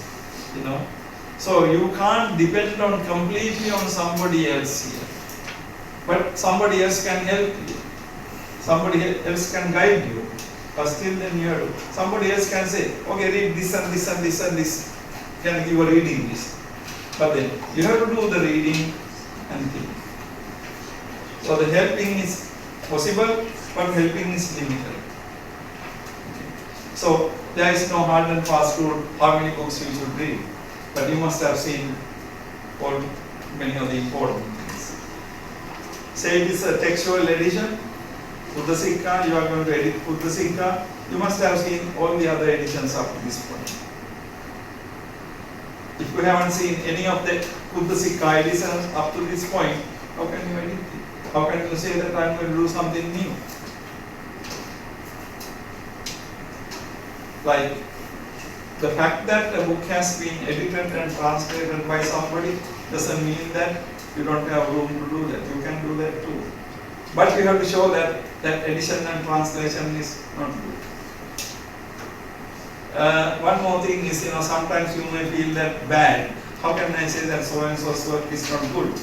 So you can't depend on completely on somebody else here. But somebody else can help you. Somebody else can guide you. But still then you have to. Somebody else can say, okay, read this and this and this and this. Can you are reading this? But then you have to do the reading and think. So the helping is possible, but helping is limited. So there is no hard and fast rule how many books you should read. But you must have seen many of the important things. Say it is a textual edition, Buddha Sikha, you are going to edit Buddha Sikha, you must have seen all the other editions up to this point. If you haven't seen any of the Buddha Sikha editions up to this point, how can you edit it? How can you say that I am going to do something new? Like, the fact that a book has been edited and translated by somebody doesn't mean that you don't have room to do that. You can do that too. But you have to show that that edition and translation is not good. One more thing is, sometimes you may feel that bad. How can I say that so and so's work is not good?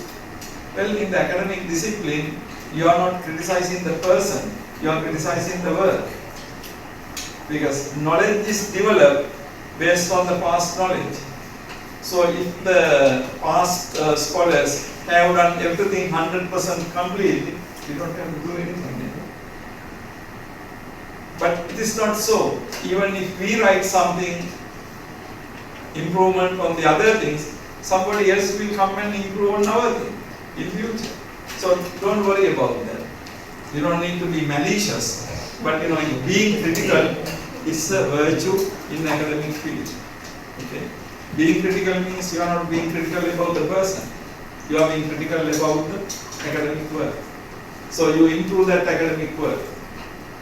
Well, in the academic discipline, you are not criticizing the person, you are criticizing the work. Because knowledge is developed based on the past knowledge. So if the past scholars have done everything 100% completely, you don't have to do anything. But it is not so. Even if we write something, improvement on the other things, somebody else will come and improve on our thing in future. So don't worry about that. You don't need to be malicious. But being critical is a virtue in academic field. Okay? Being critical means you are not being critical about the person. You are being critical about the academic work. So you improve that academic work,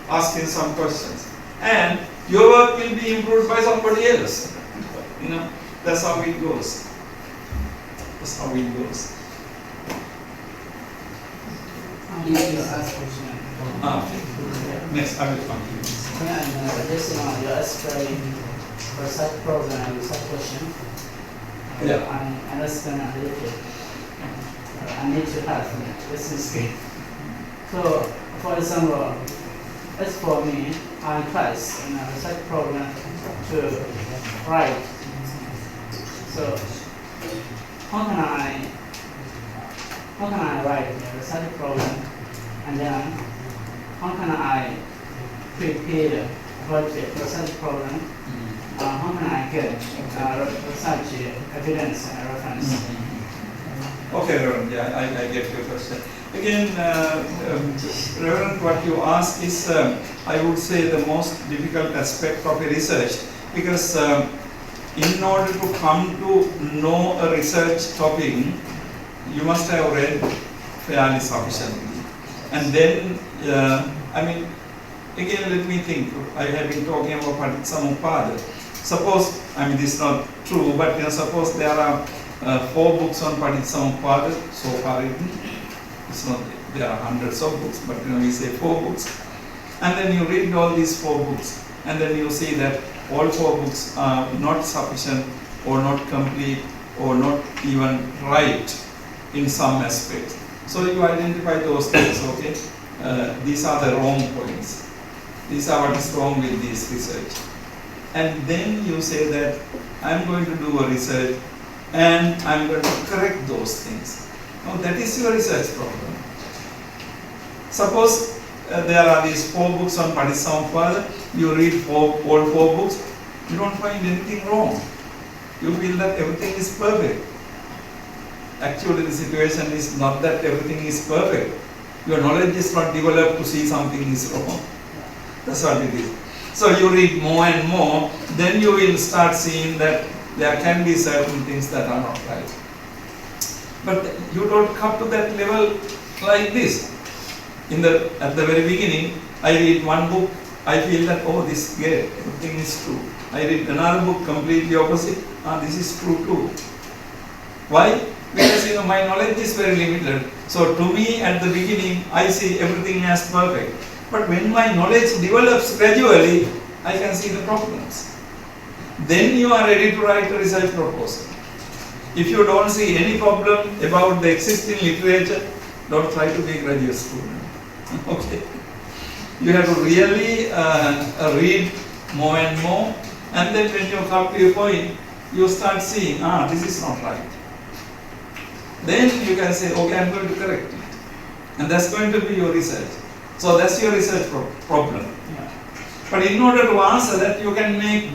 asking some questions. And your work will be improved by somebody else. That's how it goes. That's how it goes. Next, I will continue. Just you explain research program, research question. Yeah. I understand a little bit. I need to have this is good. So, for example, as for me, I'm class in a research program to write. So, how can I write a research program, and then how can I prepare for the research program? How can I get research evidence and reference? Okay, Reverend, yeah, I get your question. Again, Reverend, what you ask is, I would say, the most difficult aspect of a research, because in order to come to know a research topic, you must have read fairly sufficiently. And then, again, let me think. I have been talking about Paticamuppada. Suppose, this is not true, but suppose there are 4 books on Paticamuppada so far written. It's not, there are hundreds of books, but we say 4 books. And then you read all these 4 books, and then you see that all 4 books are not sufficient, or not complete, or not even right in some aspects. So you identify those things, okay? These are the wrong points. These are what is wrong with this research. And then you say that I'm going to do a research and I'm going to correct those things. Now that is your research problem. Suppose there are these 4 books on Paticamuppada, you read all 4 books, you don't find anything wrong. You feel that everything is perfect. Actually, the situation is not that everything is perfect. Your knowledge is not developed to see something is wrong. That's what it is. So you read more and more, then you will start seeing that there can be certain things that are not right. But you don't come to that level like this. At the very beginning, I read one book, I feel that, oh, this is great, everything is true. I read another book completely opposite, this is true too. Why? Because my knowledge is very limited. So to me, at the beginning, I see everything as perfect. But when my knowledge develops gradually, I can see the problems. Then you are ready to write a research proposal. If you don't see any problem about the existing literature, don't try to be a graduate student. Okay? You have to really read more and more, and then when you come to a point, you start seeing, this is not right. Then you can say, okay, I'm going to correct it. And that's going to be your research. So that's your research problem. Yeah. But in order to answer that, you can make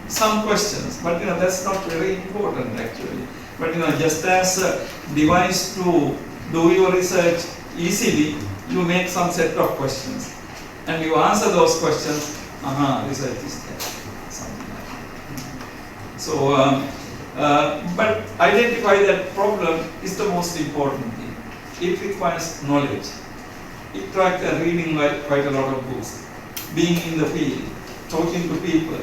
some questions. But that's not very important actually. But just as a device to do your research easily, you make some set of questions. And you answer those questions, research is there. Something like that. So, but identify that problem is the most important thing. It requires knowledge. It requires reading quite a lot of books, being in the field, talking to people.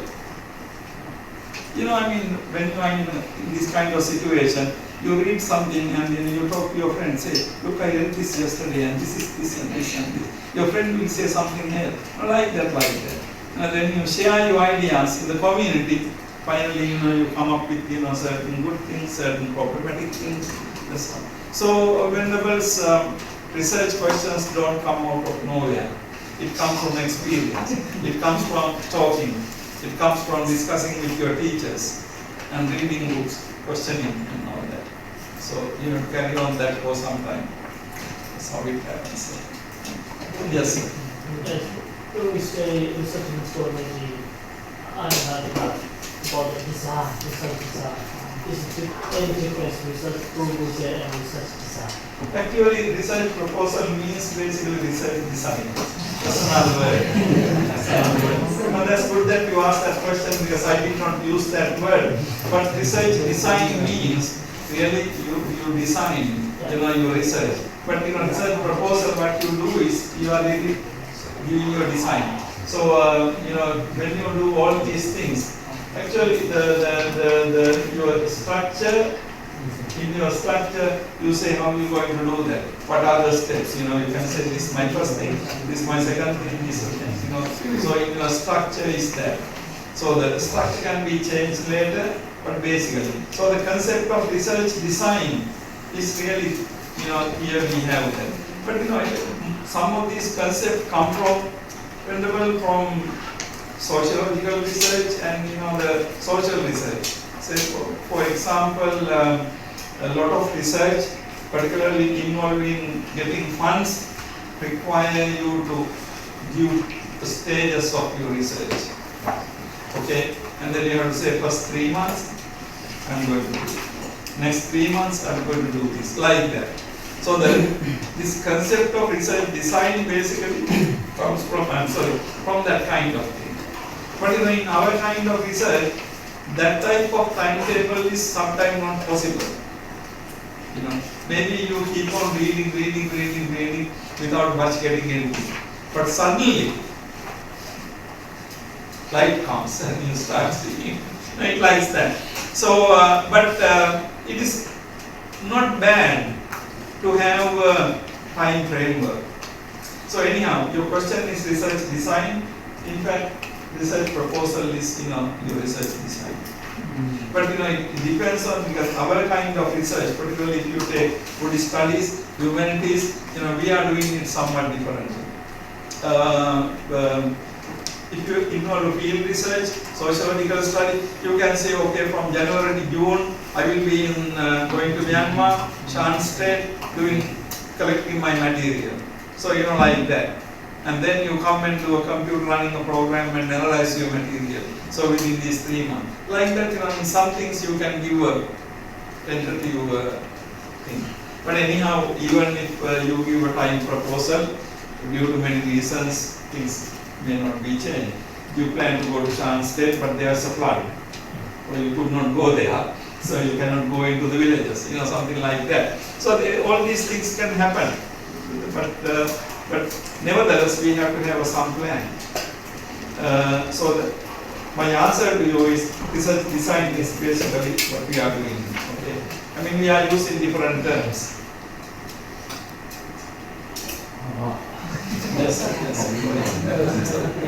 When you are in this kind of situation, you read something and then you talk to your friend, say, look, I read this yesterday and this is this and this and this. Your friend will say something else, like that. And then you share your ideas in the community. Finally, you come up with certain good things, certain problematic things. That's all. So, Venerables, research questions don't come out of nowhere. It comes from experience. It comes from talking. It comes from discussing with your teachers and reading books, questioning and all that. So you have to carry on that for some time. That's how it happens. Yes, sir. Yes. When we say research methodology, I heard about the design, research design. Is it any difference research proposal and research design? Actually, research proposal means basically research design. That's another word. That's good that you asked that question because I did not use that word. But research design means really you design, your research. But research proposal, what you do is you are really giving your design. So when you do all these things, actually your structure. In your structure, you say how you are going to do that. What are the steps? You can say this is my first thing, this is my second thing, this is So in your structure is that. So the structure can be changed later, but basically. So the concept of research design is really, here we have that. But some of these concepts come from sociological research and the social research. Say for example. A lot of research, particularly involving getting funds, require you to give the stages of your research. Okay, and then you have to say first 3 months, I'm going to do it. Next 3 months, I'm going to do this, like that. So this concept of research design basically comes from that kind of thing. But in our kind of research, that type of timetable is sometimes not possible. Maybe you keep on reading without much getting anything. But suddenly, light comes and you start seeing. It likes that. So, but it is not bad to have a time framework. So anyhow, your question is research design. In fact, research proposal is your research design. But it depends on, because our kind of research, particularly if you take Buddhist studies, humanities, we are doing it somewhat differently. If you involve field research, sociological study, you can say, okay, from January to June, I will be going to Myanmar, Shan State, collecting my material. So like that. And then you come and do a computer running a program and analyze your material. So within these 3 months. Like that, in some things you can give a tentative thing. But anyhow, even if you give a time proposal, due to many reasons, things may not be changed. You plan to go to Shan State, but there's a flood, or you could not go there, so you cannot go into the villages, something like that. So all these things can happen, but nevertheless, we have to have some plan. My answer to you is research design is basically what we are doing. Okay, I mean we are using different terms. Yes.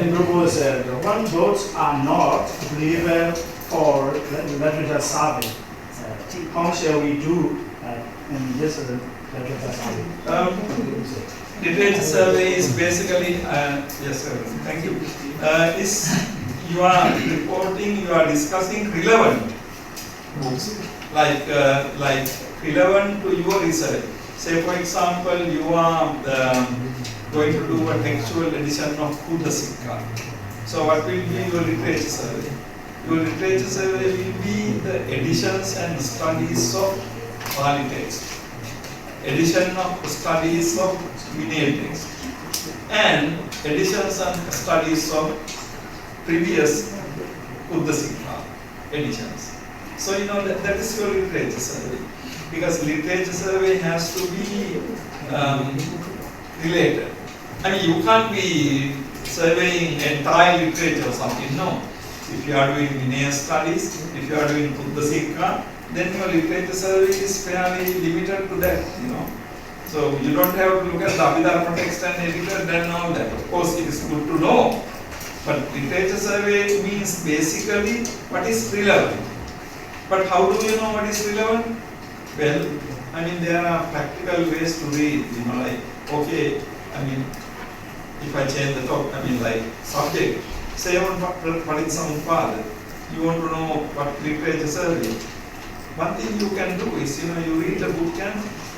In Rubu said, one books are not delivered for literature survey. How shall we do in this literature survey? Literature survey is basically, yes sir, thank you. Is you are reporting, you are discussing relevant books, like relevant to your research. Say for example, you are going to do a textual edition of Buddhist. So what will be your literature survey? Your literature survey will be the editions and studies of Pali text, edition of studies of Vinaya text, and editions and studies of previous Buddhist editions. So that is your literature survey, because literature survey has to be related. I mean, you can't be surveying entire literature or something, no. If you are doing Vinaya studies, if you are doing Buddhist, then your literature survey is fairly limited to that, So you don't have to look at the Abhidharma text and editor and all that. Of course, it is good to know, but literature survey means basically what is relevant. But how do you know what is relevant? Well, I mean, there are practical ways to read, like, okay, I mean, if I change the topic, I mean, like, subject, say on Paritsamuppada, you want to know what literature survey. One thing you can do is, you read a book and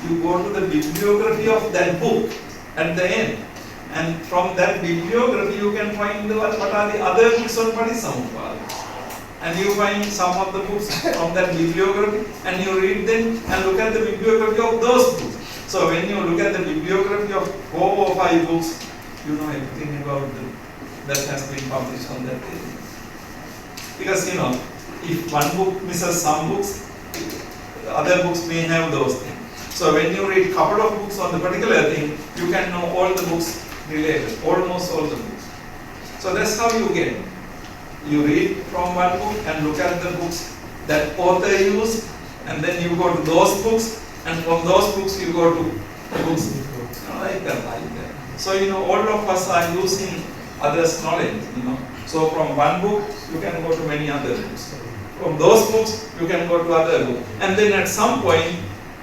you go to the bibliography of that book at the end. And from that bibliography, you can find what are the other books on Paritsamuppada. And you find some of the books from that bibliography and you read them and look at the bibliography of those books. So when you look at the bibliography of 4 or 5 books, you know everything about that has been published on that area. Because if one book misses some books, other books may have those things. So when you read a couple of books on the particular thing, you can know all the books related, almost all the books. So that's how you get. You read from one book and look at the books that author used, and then you go to those books, and from those books you go to books like that. So all of us are using others' knowledge. So from one book you can go to many other books. From those books you can go to other books, and then at some point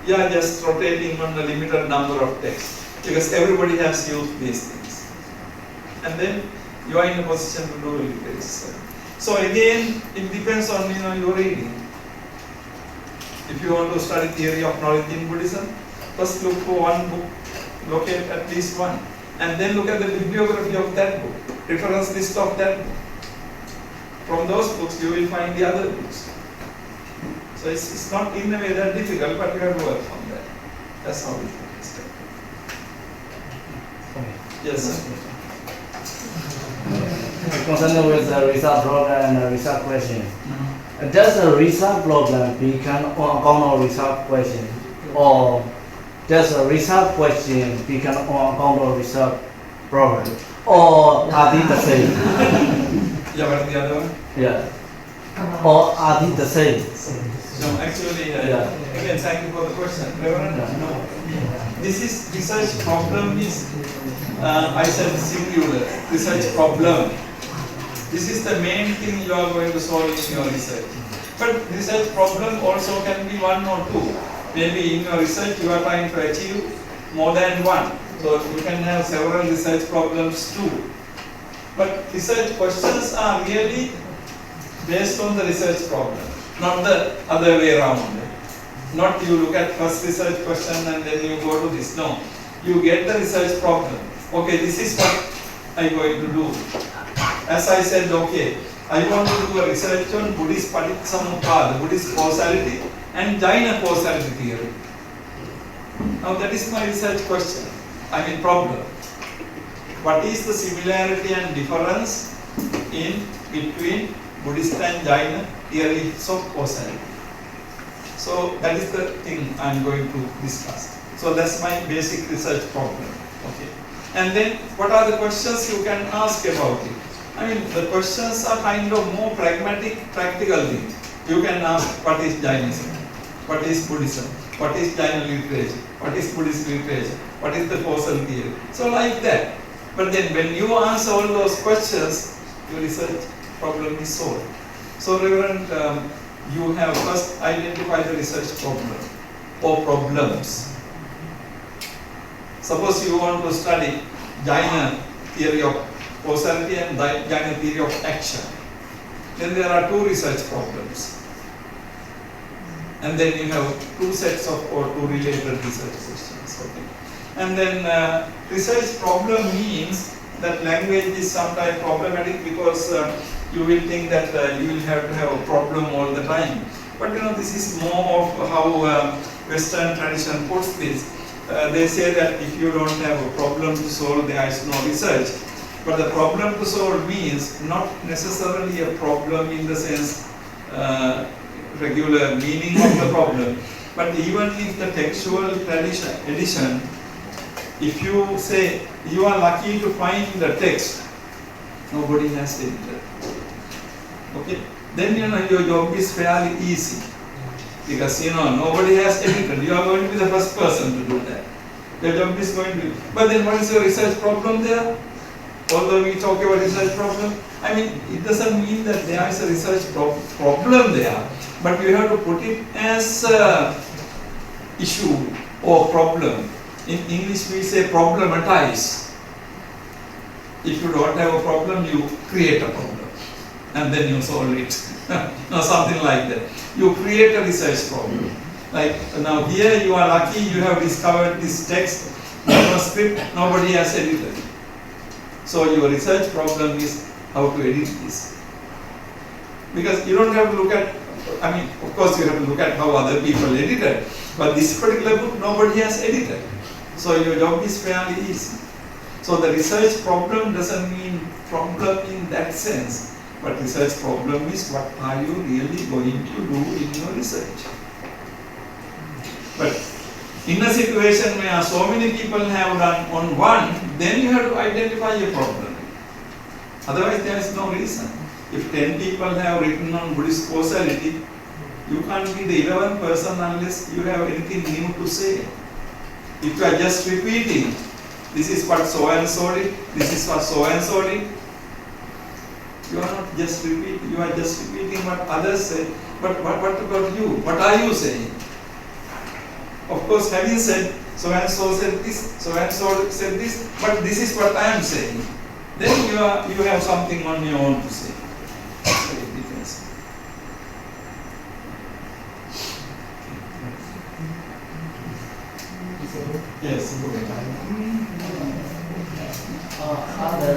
you are just rotating on a limited number of texts because everybody has used these things, and then you are in a position to do literature. So again, it depends on your reading. If you want to study theory of knowledge in Buddhism, first look for one book, locate at least one, and then look at the bibliography of that book, reference list of that book. From those books, you will find the other books. So it's not in a way that difficult, but you have to work on that. That's how it is. Yes, sir. Concerning with the research program and the research question, does the research program become on account of research question, or does the research question become on account of research program, or are they the same? Yeah, what is the other one? Yeah. Or are they the same? No, actually, again, thank you for the question. Reverend, no. This is research problem is, I said singular, research problem. This is the main thing you are going to solve in your research. But research problem also can be 1 or 2. Maybe in your research you are trying to achieve more than 1. So you can have several research problems too. But research questions are really based on the research problem, not the other way around. Not you look at first research question and then you go to this. No, you get the research problem. Okay, this is what I'm going to do. As I said, okay, I want to do a research on Buddhist Paticsamuppada, Buddhist causality and Jaina causality theory. Now that is my research question, problem. What is the similarity and difference in between Buddhist and Jaina theories of causality? So that is the thing I am going to discuss. So that's my basic research problem. Okay. And then what are the questions you can ask about it? The questions are kind of more pragmatic, practical things. You can ask, what is Jainism? What is Buddhism? What is Jaina literature? What is Buddhist literature? What is the causal theory? So like that. But then when you answer all those questions, your research problem is solved. So Reverend, you have first identified the research problem or problems. Suppose you want to study Jaina theory of causality and Jaina theory of action. Then there are two research problems. And then you have two sets of or two related research questions. Okay. And then research problem means that language is sometimes problematic because you will think that you will have to have a problem all the time. But this is more of how Western tradition puts this. They say that if you don't have a problem to solve, there is no research. But the problem to solve means not necessarily a problem in the sense regular meaning of the problem, but even if the textual edition, if you say you are lucky to find the text, nobody has edited. Okay, then your job is fairly easy because nobody has edited. You are going to be the first person to do that. Your job is going to be. But then what is your research problem there? Although we talk about research problem, it doesn't mean that there is a research problem there, but you have to put it as issue or problem. In English we say problematize. If you don't have a problem, you create a problem and then you solve it. Something like that. You create a research problem. Like now here you are lucky, you have discovered this text, manuscript, nobody has edited. So your research problem is how to edit this. Because you don't have to look at, of course you have to look at how other people edited, but this particular book nobody has edited. So your job is fairly easy. So the research problem doesn't mean problem in that sense, but research problem is what are you really going to do in your research. But in a situation where so many people have done on one, then you have to identify a problem. Otherwise there is no reason. If 10 people have written on Buddhist causality, you can't be the 11th person unless you have anything new to say. If you are just repeating, this is what so and so did, this is what so and so did, you are not just repeating, you are just repeating what others say. But what about you? What are you saying? Of course, having said so and so said this, so and so said this, but this is what I am saying, then you have something on your own to say. Yes. Are the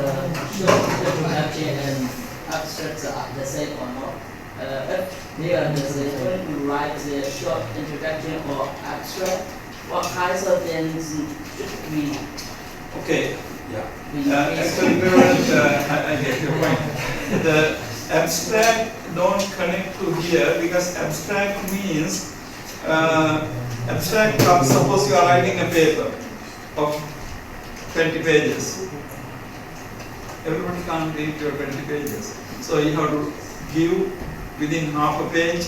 short introduction and abstract are the same or not? If they are the same, when you write the short introduction or abstract, what kinds of things should we? Okay. Yeah. Actually, I get your point. The abstract don't connect to here because abstract means abstract comes. Suppose you are writing a paper of 20 pages. Everybody can't read your 20 pages. So you have to give within half a page,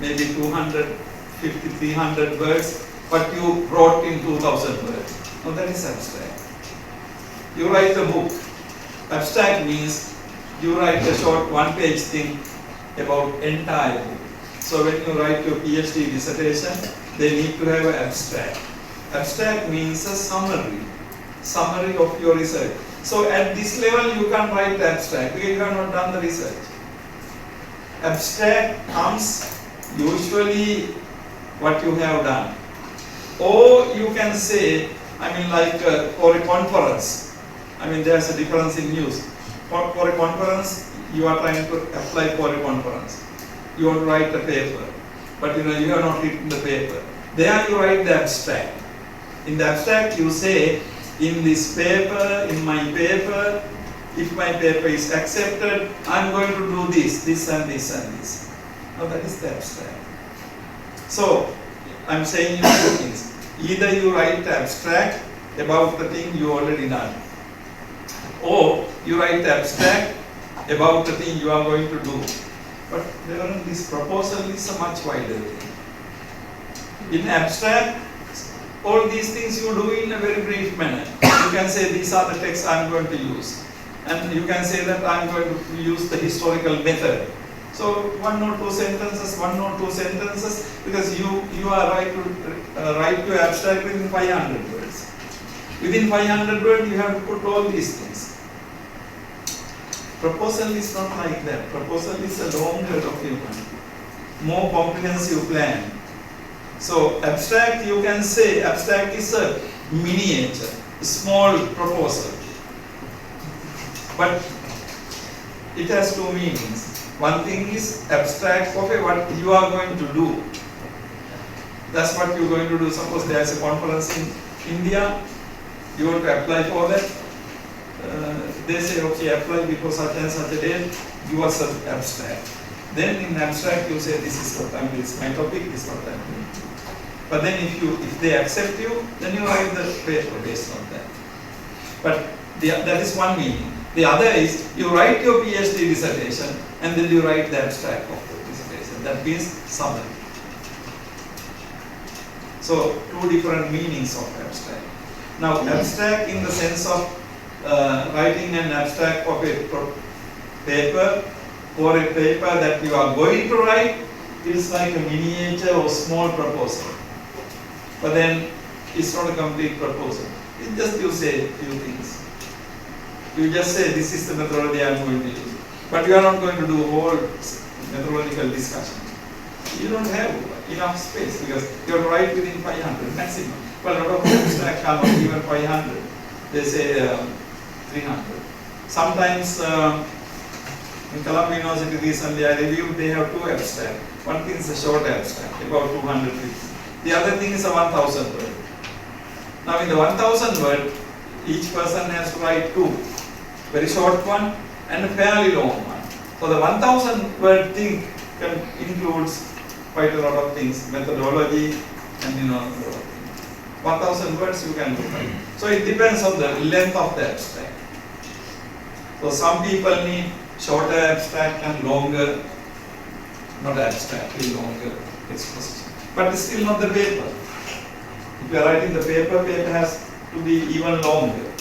maybe 250, 300 words, what you wrote in 2000 words. Now that is abstract. You write a book. Abstract means you write a short one-page thing about entire book. So when you write your PhD dissertation, they need to have an abstract. Abstract means a summary of your research. So at this level you can't write abstract because you have not done the research. Abstract comes usually what you have done. Or you can say, like for a conference. There's a difference in use. For a conference, you are trying to apply for a conference. You want to write a paper. but you have not written the paper. There you write the abstract. In the abstract you say, in this paper, in my paper, if my paper is accepted, I am going to do this and this and this. Now that is the abstract. So, I am saying you two things. Either you write abstract about the thing you already done, or you write abstract about the thing you are going to do. But this proposal is a much wider thing. In abstract, all these things you do in a very brief manner. You can say these are the texts I am going to use. And you can say that I am going to use the historical method. So one or two sentences, because you are right to abstract within 500 words. Within 500 words you have to put all these things. Proposal is not like that. Proposal is a longer document, more comprehensive plan. So abstract, you can say abstract is a miniature, a small proposal. But it has two meanings. One thing is abstract of what you are going to do. That's what you are going to do. Suppose there is a conference in India, you want to apply for that. They say, okay, apply because such and such a date, give us an abstract. Then in abstract you say, this is what I'm doing, it's my topic, this is what I'm doing. But then if they accept you, then you write the paper based on that. But that is one meaning. The other is, you write your PhD dissertation and then you write the abstract of the dissertation. That means summary. So, two different meanings of abstract. Now, abstract in the sense of writing an abstract of a paper or a paper that you are going to write is like a miniature or small proposal. But then, it's not a complete proposal. It's just you say a few things. You just say, this is the methodology I am going to use. But you are not going to do a whole methodological discussion. You don't have enough space because you have to write within 500 maximum. Well, a lot of abstract are not even 500. They say 300. Sometimes in Colombo University recently I reviewed, they have two abstracts. One thing is a short abstract, about 200 pages. The other thing is a 1000 word. Now in the 1000 word, each person has to write two. Very short one and a fairly long one. So the 1000 word thing includes quite a lot of things, methodology and a lot of things. 1000 words you can do. So it depends on the length of the abstract. So some people need shorter abstract and longer, not abstractly longer exposition. But it's still not the paper. If you are writing the paper has to be even longer.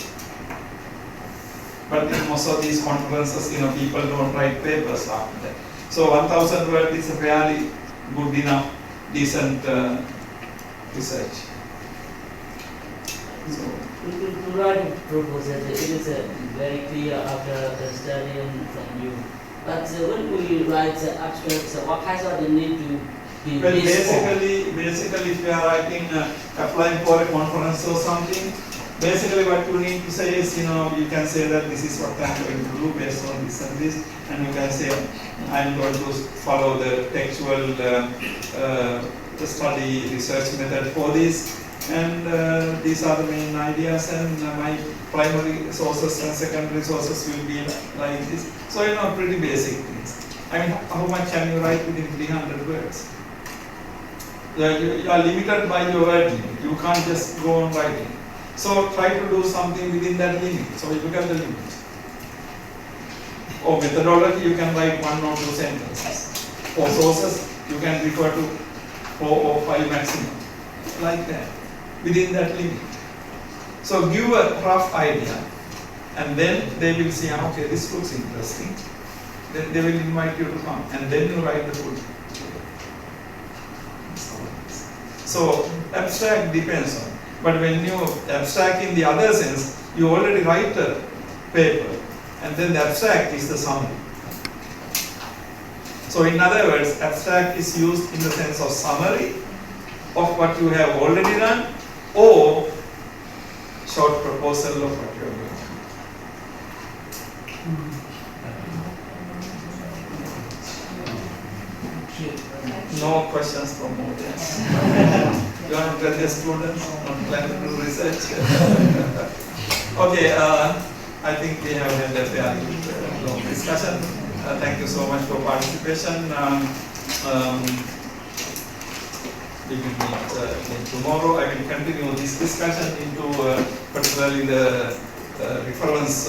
But in most of these conferences, people don't write papers after that. So 1000 words is a fairly good enough, decent research. So, to write a proposal, it is very clear after studying from you. But when we write abstracts, what kinds of the need to be well, based basically, if you are writing, applying for a conference or something, basically what you need to say is, you can say that this is what I am going to do based on this and this, and you can say, I am going to follow the textual study research method for this, and these are the main ideas, and my primary sources and secondary sources will be like this. So, pretty basic things. I mean, how much can you write within 300 words? You are limited by your word limit. You can't just go on writing. So try to do something within that limit. So you look at the limit. Or methodology, you can write 1 or 2 sentences. For sources, you can refer to 4 or 5 maximum. Like that. Within that limit. So give a rough idea. And then they will say, okay, this looks interesting. Then they will invite you to come. And then you write the full. So abstract depends on. But when you abstract in the other sense, you already write a paper, and then the abstract is the summary. So in other words, abstract is used in the sense of summary of what you have already done, or short proposal of what you are going to do. No questions from audience. You are graduate students, not planning to do research. Okay, I think we have had a fairly long discussion. Thank you so much for participation. We will meet again tomorrow. I will continue this discussion into particularly the reference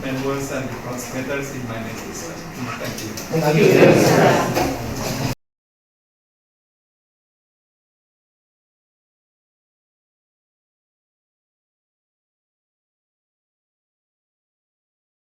manuals and reference methods in my next discussion. Thank you. Thank you.